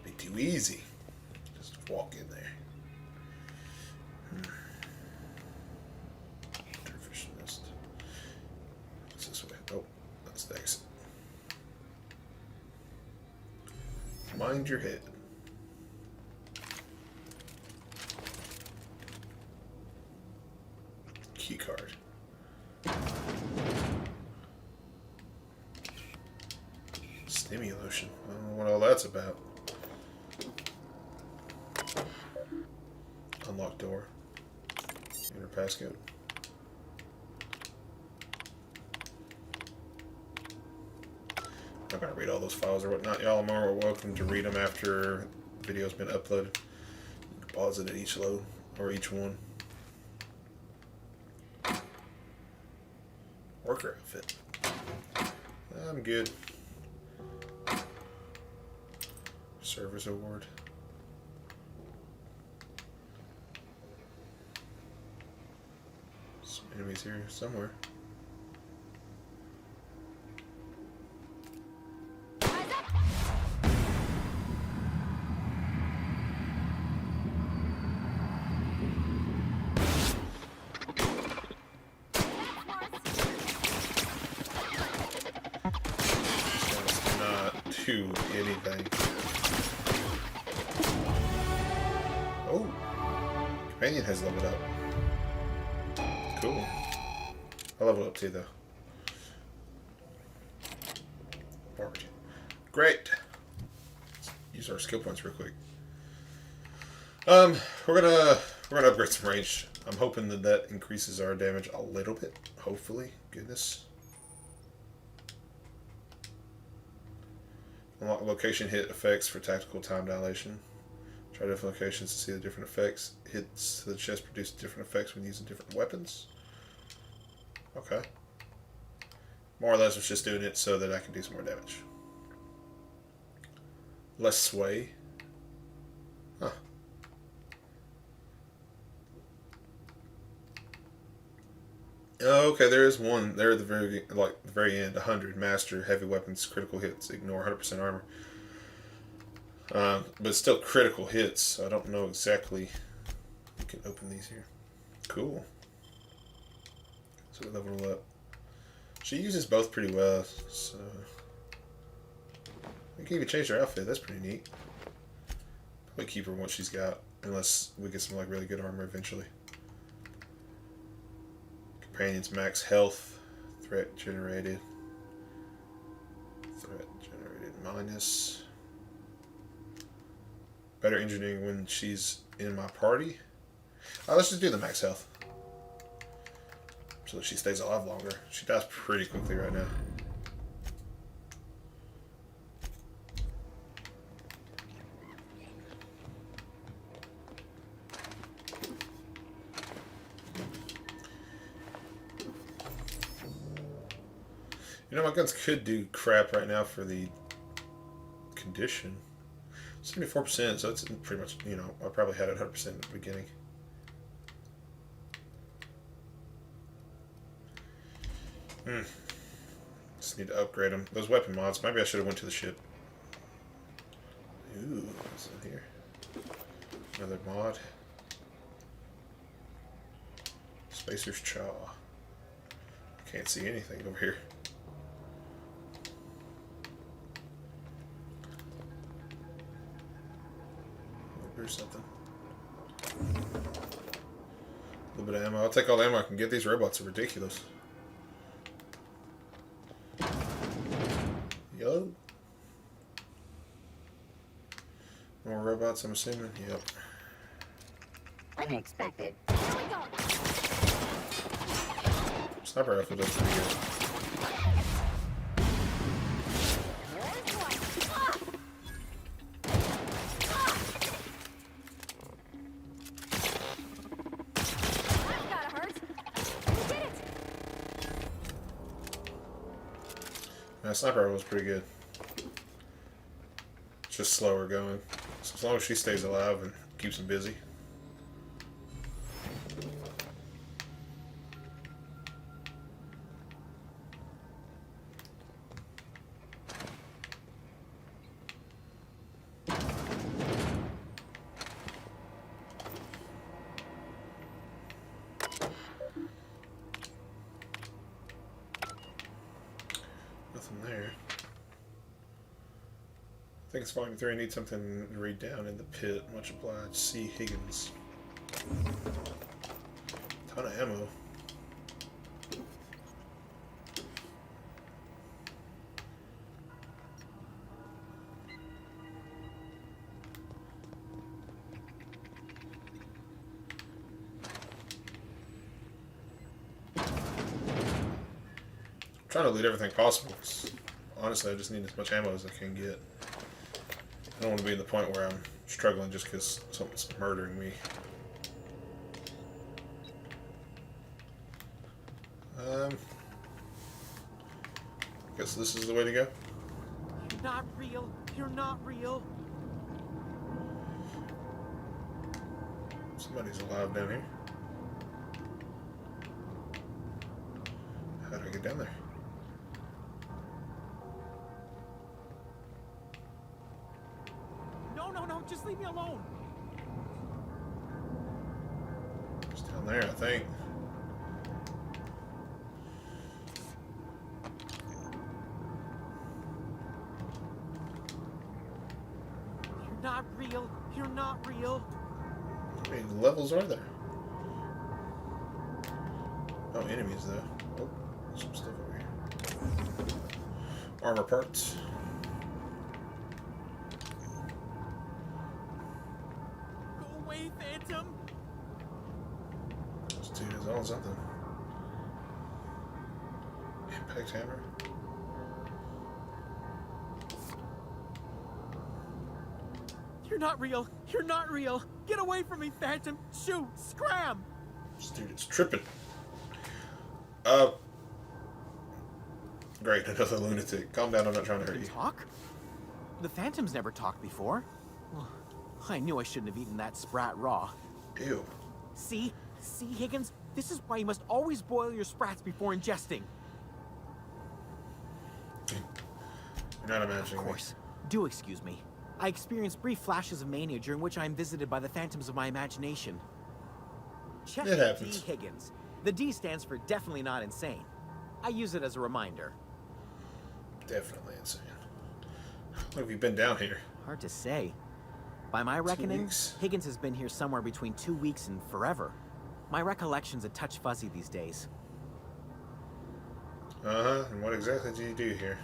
Be too easy. Just walk in there. Turfish nest. What's this way? Oh, that's the exit. Mind your head. Key card. Stimulation. I don't know what all that's about. Unlock door. Enter passcode. I'm not gonna read all those files or whatnot. Y'all are more welcome to read them after the video's been uploaded. You can pause it at each load or each one. Worker outfit. I'm good. Service award. Some enemies here somewhere. To anything. Oh, companion has leveled up. Cool. I leveled up too, though. Bard. Great. Let's use our skill points real quick. We're gonna upgrade some range. I'm hoping that increases our damage a little bit. Hopefully, goodness. Unlock location hit effects for tactical time dilation. Try different locations to see the different effects. Hits to the chest produce different effects when using different weapons. Okay. More or less, it's just doing it so that I can do some more damage. Less sway. Huh. Okay, there is one there at the very end. 100 master heavy weapons, critical hits, ignore 100% armor. But it's still critical hits, so I don't know exactly. You can open these here. Cool. So we level up. She uses both pretty well, so we can even change her outfit. That's pretty neat. Probably keep her what she's got, unless we get some like really good armor eventually. Companions max health, threat generated minus. Better engineering when she's in my party. Let's just do the max health, so that she stays alive longer. She dies pretty quickly right now. You know, my guns could do crap right now for the condition. 74%, so it's pretty much, you know, I probably had it 100% at the beginning. Just need to upgrade them. Those weapon mods, maybe I should have went to the ship. Ooh, what's in here? Another mod. Spacer's Chaw. Can't see anything over here. There's something. A little bit of ammo. I'll take all the ammo I can get. These robots are ridiculous. Yo. More robots, I'm assuming. Yep. Unexpected. Sniper rifle does pretty good. Yeah, sniper rifle was pretty good. It's just slower going. So as long as she stays alive and keeps him busy. There. I think it's volume 3. I need something to read down in the pit. Much obliged. C. Higgins. Ton of ammo. Trying to loot everything possible. Honestly, I just need as much ammo as I can get. I don't want to be in the point where I'm struggling just because something's murdering me. Guess this is the way to go. You're not real. You're not real. Somebody's alive down here. How do I get down there? No, just leave me alone. It's down there, I think. You're not real. You're not real. How many levels are there? Oh, enemies though. Oh, there's some stuff over here. Armor parts. Go away, Phantom. This dude is on something. Impact hammer. You're not real. You're not real. Get away from me, Phantom. Shoot. Scram. This dude is tripping. Great, another lunatic. Calm down, I'm not trying to hurt you. Talk? The Phantoms never talked before. Well, I knew I shouldn't have eaten that sprat raw. Ew. See? See, Higgins? This is why you must always boil your sprats before ingesting. You're not imagining Of course. Do excuse me. I experience brief flashes of mania during which I am visited by the phantoms of my imagination. Check It D. happens. Higgins. The D stands for definitely not insane. I use it as a reminder. Definitely insane. How long have you been down here? Hard to say. By my reckoning, Higgins has been here somewhere between 2 weeks and forever. My recollection's a touch fuzzy these days. Uh-huh, and what exactly do you do here?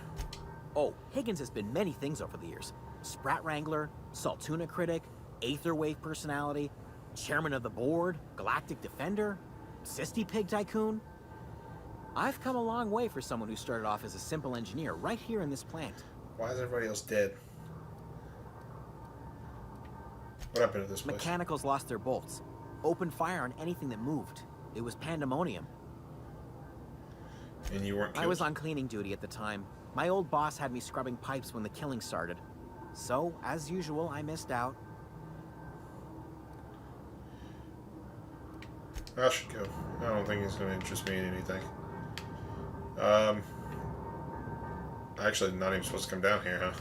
Oh, Higgins has been many things over the years. Sprat Wrangler, Saltuna Critic, Aetherwave Personality, Chairman of the Board, Galactic Defender, Sisty Pig Tycoon. I've come a long way for someone who started off as a simple engineer right here in this plant. Why is everybody else dead? What happened to this place? Mechanicals lost their bolts. Opened fire on anything that moved. It was pandemonium. And you weren't killed? I was on cleaning duty at the time. My old boss had me scrubbing pipes when the killing started. So, as usual, I missed out. I should go. I don't think it's going to interest me in anything. Actually, not even supposed to come down here, huh?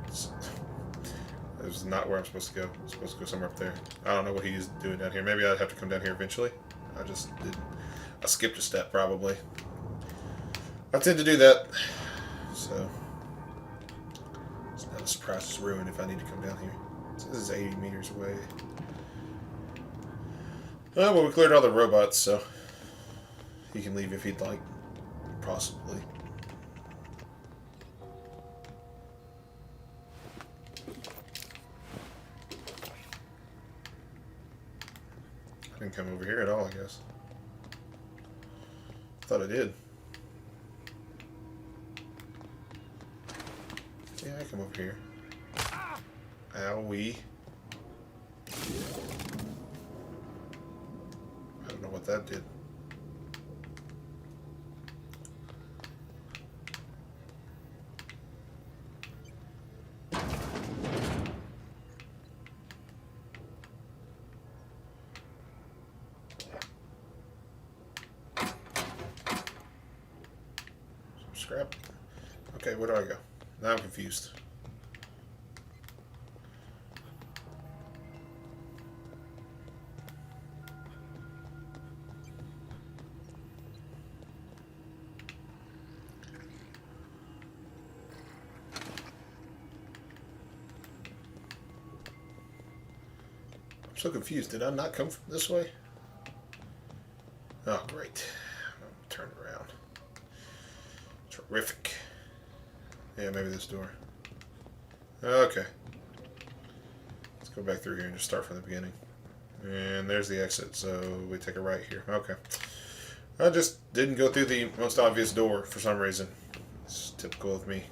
This is not where I'm supposed to go. I'm supposed to go somewhere up there. I don't know what he's doing down here. Maybe I'd have to come down here eventually. I just did. I skipped a step, probably. I tend to do that. So, it's not a surprise it's ruined if I need to come down here. So this is 80 meters away. Well, we cleared all the robots, so he can leave if he'd like. Possibly. I didn't come over here at all, I guess. Thought I did. Yeah, I come over here. Owie. I don't know what that did. Scrap. Okay, where do I go? Now I'm confused. I'm so confused. Did I not come from this way? Oh, great. Turn around. Terrific. Yeah, maybe this door. Okay. Let's go back through here and just start from the beginning. And there's the exit, so we take a right here. Okay. I just didn't go through the most obvious door for some reason. It's typical of me.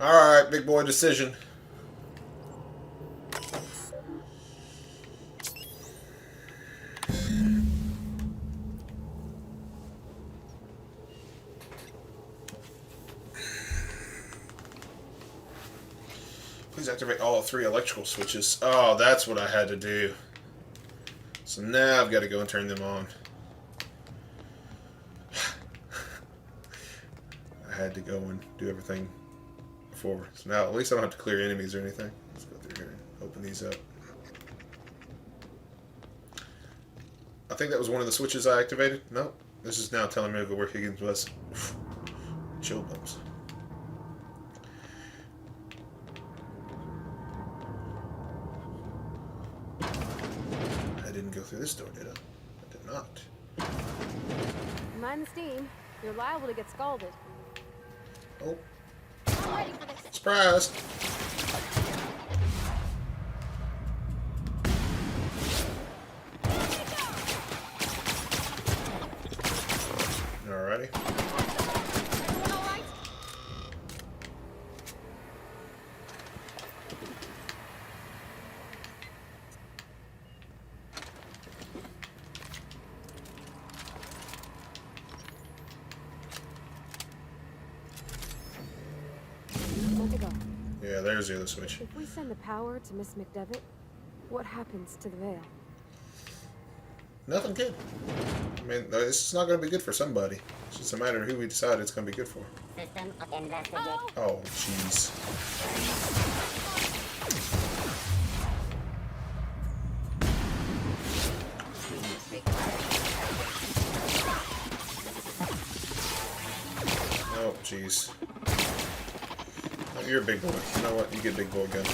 Alright, big boy decision. Please activate all 3 electrical switches. Oh, that's what I had to do. So now I've got to go and turn them on. I had to go and do everything before. So now at least I don't have to clear enemies or anything. Let's go through here and open these up. I think that was one of the switches I activated. Nope. This is now telling me to go where Higgins was. Chill bumps. I didn't go through this door, did I? I did not. Mind the steam. You're liable to get scalded. Oh. Surprise! Alrighty. Let it go. Yeah, there's the other switch. If we send the power to Miss McDevitt, what happens to the veil? Nothing good. I mean, it's not going to be good for somebody. It's just a matter of who we decide it's going to be good for. System investigate. Oh, jeez. Oh, jeez. Oh, you're a big boy. You know what? You get a big boy gun.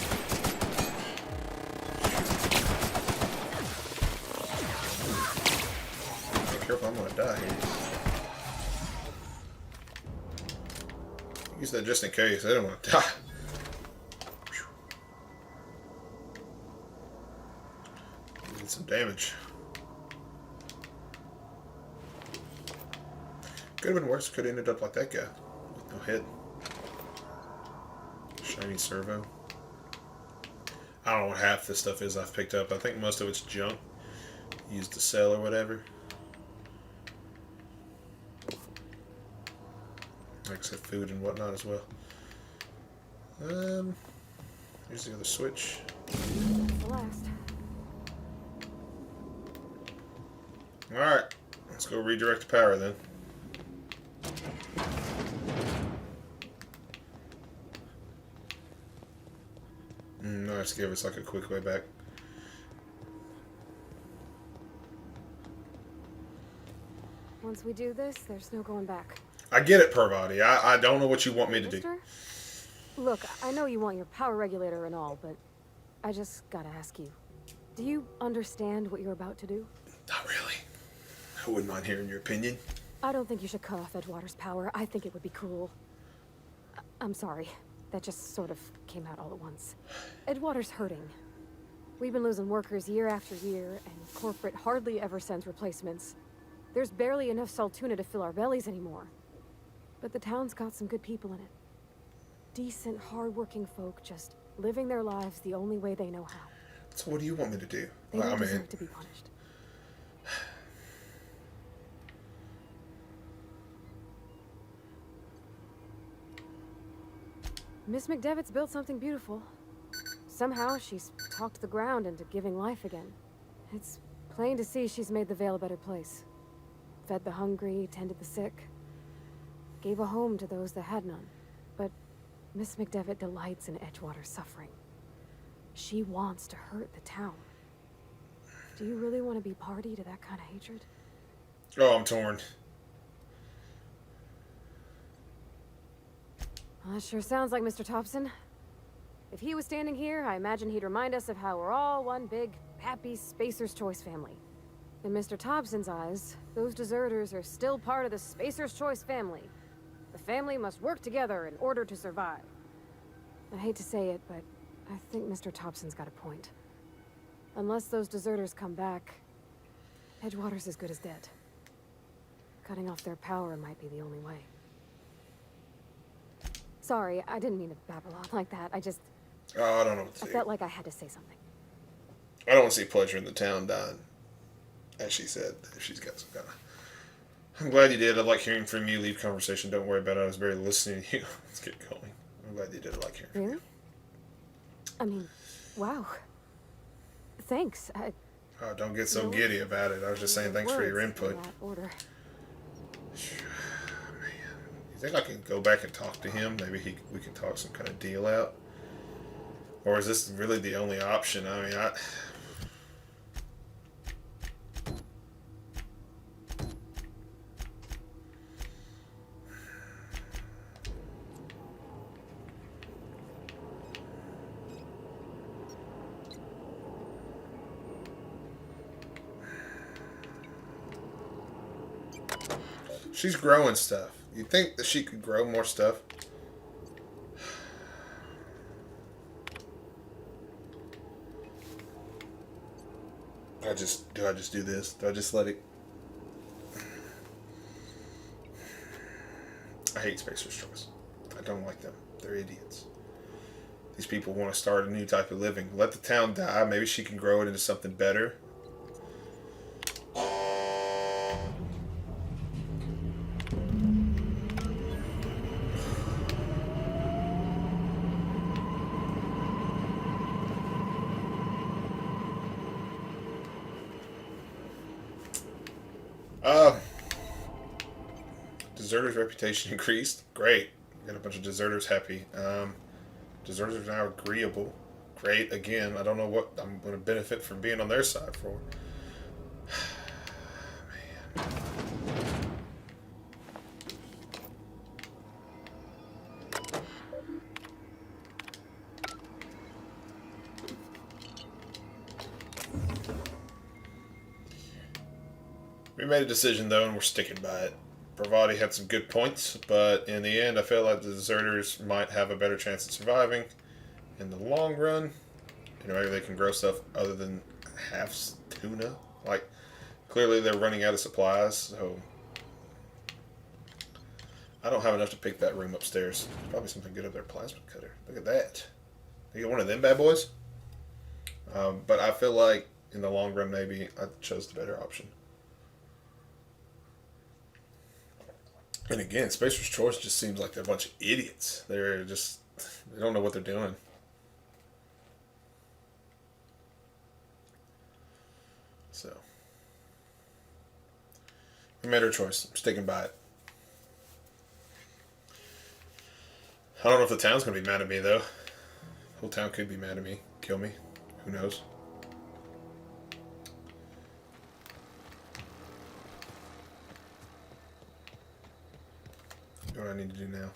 Be careful, I'm gonna die here. Use that just in case. I don't want to die. Did some damage. Could have been worse. Could have ended up like that guy with no head. Shiny servo. I don't know what half this stuff is I've picked up. I think most of it's junk. Used to sell or whatever. Like I said, food and whatnot as well. Here's the other switch. The last. Alright. Let's go redirect the power then. Nice, give us like a quick way back. Once we do this, there's no going back. I get it, Parvati. I don't know what you want me to do. Mister? Look, I know you want your power regulator and all, but I just gotta ask you. Do you understand what you're about to do? Not really. I wouldn't mind hearing your opinion. I don't think you should cut off Edgewater's power. I think it would be cruel. I'm sorry. That just sort of came out all at once. Edgewater's hurting. We've been losing workers year after year, and corporate hardly ever sends replacements. There's barely enough Saltuna to fill our bellies anymore. But the town's got some good people in it. Decent, hard-working folk just living their lives the only way they know how. So what do you want me to do? They don't deserve to be punished. Miss McDevitt's built something beautiful. Somehow she's talked the ground into giving life again. It's plain to see she's made the Vale a better place. Fed the hungry, tended the sick. Gave a home to those that had none. But Miss McDevitt delights in Edgewater's suffering. She wants to hurt the town. Do you really want to be party to that kind of hatred? Oh, I'm torn. Well, that sure sounds like Mr. Thompson. If he was standing here, I imagine he'd remind us of how we're all one big, happy Spacer's Choice family. In Mr. Thompson's eyes, those deserters are still part of the Spacer's Choice family. The family must work together in order to survive. I hate to say it, but I think Mr. Thompson's got a point. Unless those deserters come back, Edgewater's as good as dead. Cutting off their power might be the only way. Sorry, I didn't mean to babble on like that. I don't know what to I do. felt like I had to say something. I don't want to see pleasure in the town dying. As she said, if she's got some kind of... I'm glad you did. I like hearing from you. Leave conversation. Don't worry about it. I was barely listening to you. Let's get going. I'm glad you did. I like hearing from you. Really? I mean, wow. Thanks. Oh, don't get so giddy about it. I was just saying thanks for your input. In that order. You think I can go back and talk to him? Maybe we can talk some kind of deal out? Or is this really the only option? I mean, she's growing stuff. You think that she could grow more stuff? Do I just do this? Do I just let it? I hate Spacer's Choice. I don't like them. They're idiots. These people want to start a new type of living. Let the town die. Maybe she can grow it into something better. Deserters' reputation increased. Great. Got a bunch of deserters happy. Deserters are now agreeable. Great. Again, I don't know what I'm going to benefit from being on their side for. Man. We made a decision though, and we're sticking by it. Bravati had some good points, but in the end, I feel like the deserters might have a better chance of surviving in the long run. You know, maybe they can grow stuff other than half tuna. Like, clearly they're running out of supplies, so I don't have enough to pick that room upstairs. There's probably something good up there. Plasma cutter. Look at that. You get one of them bad boys? But I feel like in the long run, maybe I chose the better option. And again, Spacer's Choice just seems like they're a bunch of idiots. They don't know what they're doing. So, we made our choice. I'm sticking by it. I don't know if the town's going to be mad at me, though. The whole town could be mad at me. Kill me. Who knows? What do I need to do now?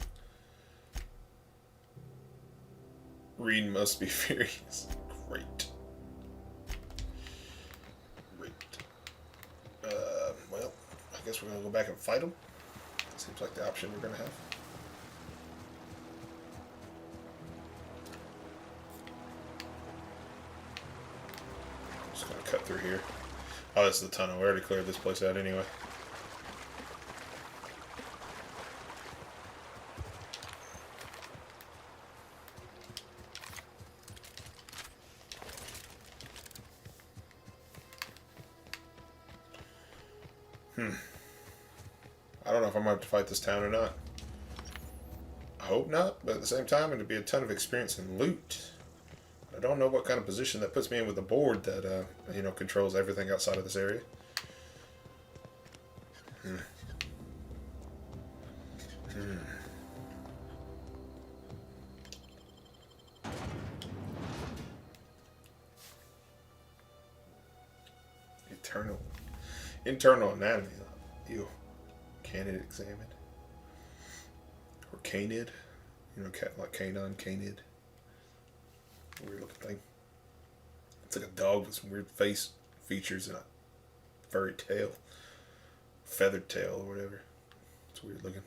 Reed must be furious. Great. Great. Well, I guess we're going to go back and fight them. Seems like the option we're going to have. Just going to cut through here. Oh, this is the tunnel. We already cleared this place out anyway. I don't know if I'm going to have to fight this town or not. I hope not, but at the same time, it'd be a ton of experience and loot. I don't know what kind of position that puts me in with the board that, controls everything outside of this area. Internal anatomy. Ew. Canid examined. Or canid. Like canine, canid. Weird looking thing. It's like a dog with some weird face features and a furry tail. Feathered tail or whatever. It's weird looking.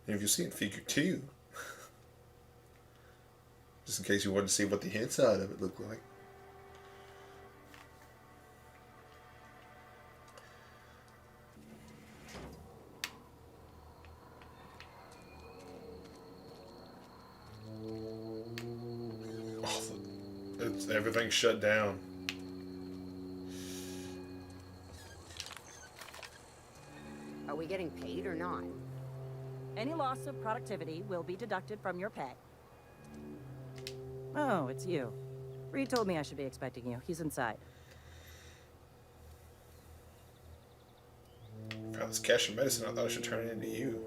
And if you see in figure 2, just in case you wanted to see what the inside of it looked like. Everything's shut down. Are we getting paid or not? Any loss of productivity will be deducted from your pay. Oh, it's you. Reed told me I should be expecting you. He's inside. Found this cache of medicine. I thought I should turn it into you.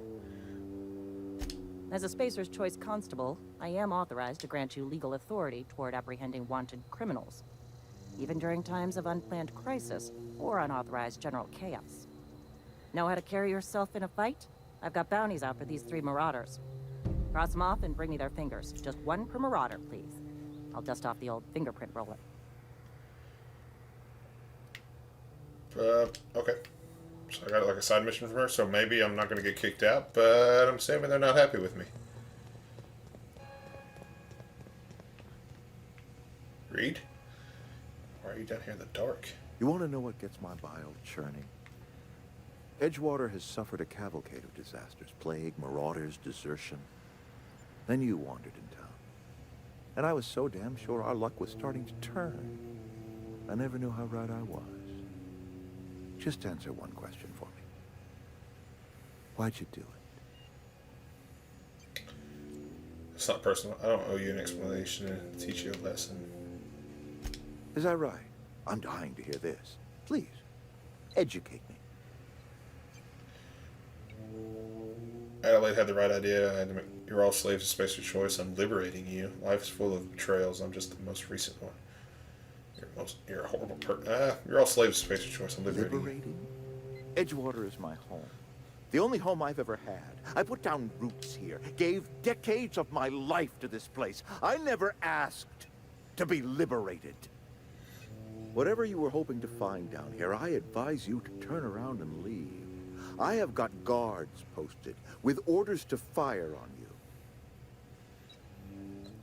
As a Spacer's Choice constable, I am authorized to grant you legal authority toward apprehending wanted criminals, even during times of unplanned crisis or unauthorized general chaos. Know how to carry yourself in a fight? I've got bounties out for these 3 marauders. Cross them off and bring me their fingers. Just 1 per marauder, please. I'll dust off the old fingerprint roller. Okay. So I got like a side mission from her, so maybe I'm not going to get kicked out, but I'm assuming they're not happy with me. Reed? Why are you down here in the dark? You want to know what gets my bile churning? Edgewater has suffered a cavalcade of disasters. Plague, marauders, desertion. Then you wandered in town. And I was so damn sure our luck was starting to turn. I never knew how right I was. Just answer one question for me. Why'd you do it? It's not personal. I don't owe you an explanation to teach you a lesson. Is that right? I'm dying to hear this. Please, educate me. Adelaide had the right idea. You're all slaves of space of choice. I'm liberating you. Life is full of betrayals. I'm just the most recent one. You're a horrible person. You're all slaves of space of choice. I'm liberating you. Edgewater is my home. The only home I've ever had. I put down roots here. Gave decades of my life to this place. I never asked to be liberated. Whatever you were hoping to find down here, I advise you to turn around and leave. I have got guards posted with orders to fire on you.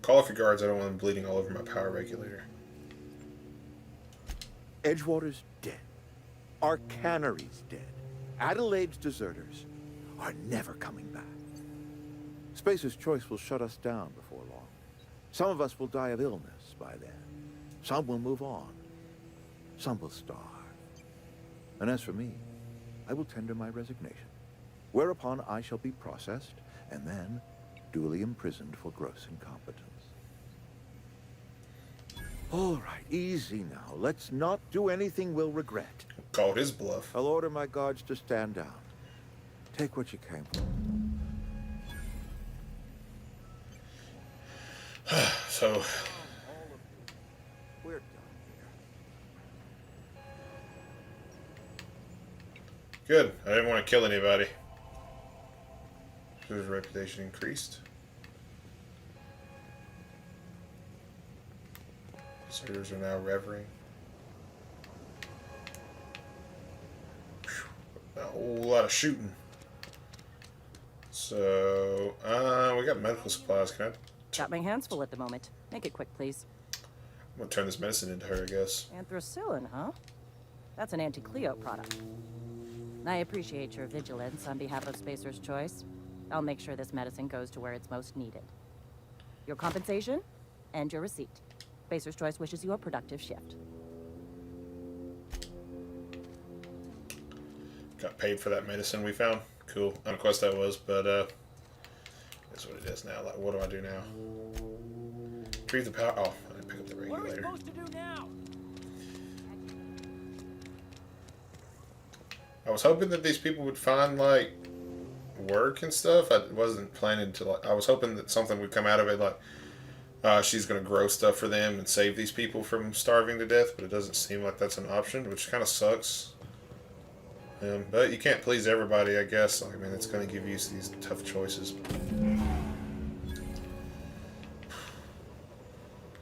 Call off your guards. I don't want them bleeding all over my power regulator. Edgewater's dead. Our cannery's dead. Adelaide's deserters are never coming back. Spacer's Choice will shut us down before long. Some of us will die of illness by then. Some will move on. Some will starve. And as for me, I will tender my resignation, whereupon I shall be processed and then duly imprisoned for gross incompetence. All right, easy now. Let's not do anything we'll regret. Called his bluff. I'll order my guards to stand down. Take what you came for. So... We're done here. Good. I didn't want to kill anybody. His reputation increased. Visitors are now revering. A whole lot of shooting. So, we got medical supplies. Can I? Got my hands full at the moment. Make it quick, please. I'm gonna turn this medicine into her, I guess. Anthracillin, huh? That's an anti-Cleo product. I appreciate your vigilance on behalf of Spacer's Choice. I'll make sure this medicine goes to where it's most needed. Your compensation and your receipt. Spacer's Choice wishes you a productive shift. Got paid for that medicine we found. Cool. I don't know what quest that was, but that's what it is now. Like, what do I do now? Retrieve the power. Oh, I didn't pick up the regulator. What are we supposed to do now? I was hoping that these people would find like work and stuff. I wasn't planning to like. I was hoping that something would come out of it, like she's gonna grow stuff for them and save these people from starving to death. But it doesn't seem like that's an option, which kind of sucks. But you can't please everybody, I guess. I mean, it's gonna give you these tough choices.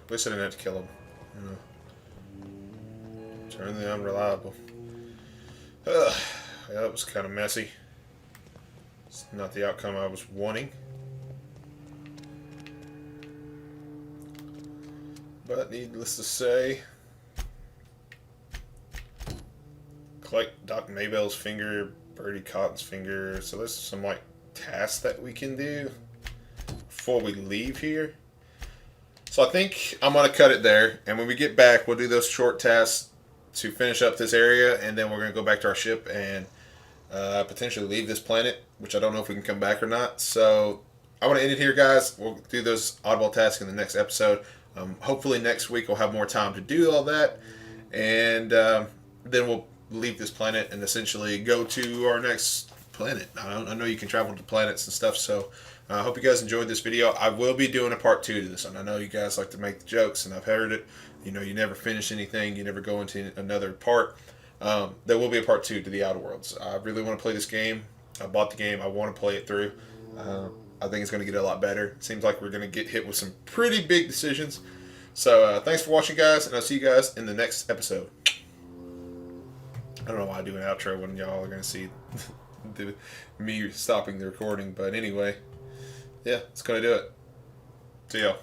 At least I didn't have to kill him. Turn the unreliable. Yeah, that was kind of messy. It's not the outcome I was wanting. But needless to say, collect Doc Maybell's finger, Bertie Cotton's finger. So there's some like tasks that we can do before we leave here. So I think I'm going to cut it there. And when we get back, we'll do those short tasks to finish up this area. And then we're going to go back to our ship and potentially leave this planet, which I don't know if we can come back or not. So I want to end it here, guys. We'll do those oddball tasks in the next episode. Hopefully next week we'll have more time to do all that. And then we'll leave this planet and essentially go to our next planet. I know you can travel to planets and stuff, so I hope you guys enjoyed this video. I will be doing a part 2 to this one. I know you guys like to make the jokes, and I've heard it. You know, you never finish anything. You never go into another part. There will be a part 2 to the Outer Worlds. I really want to play this game. I bought the game. I want to play it through. I think it's going to get a lot better. It seems like we're going to get hit with some pretty big decisions. So thanks for watching, guys, and I'll see you guys in the next episode. I don't know why I do an outro when y'all are going to see me stopping the recording, but anyway, yeah, it's going to do it. See y'all.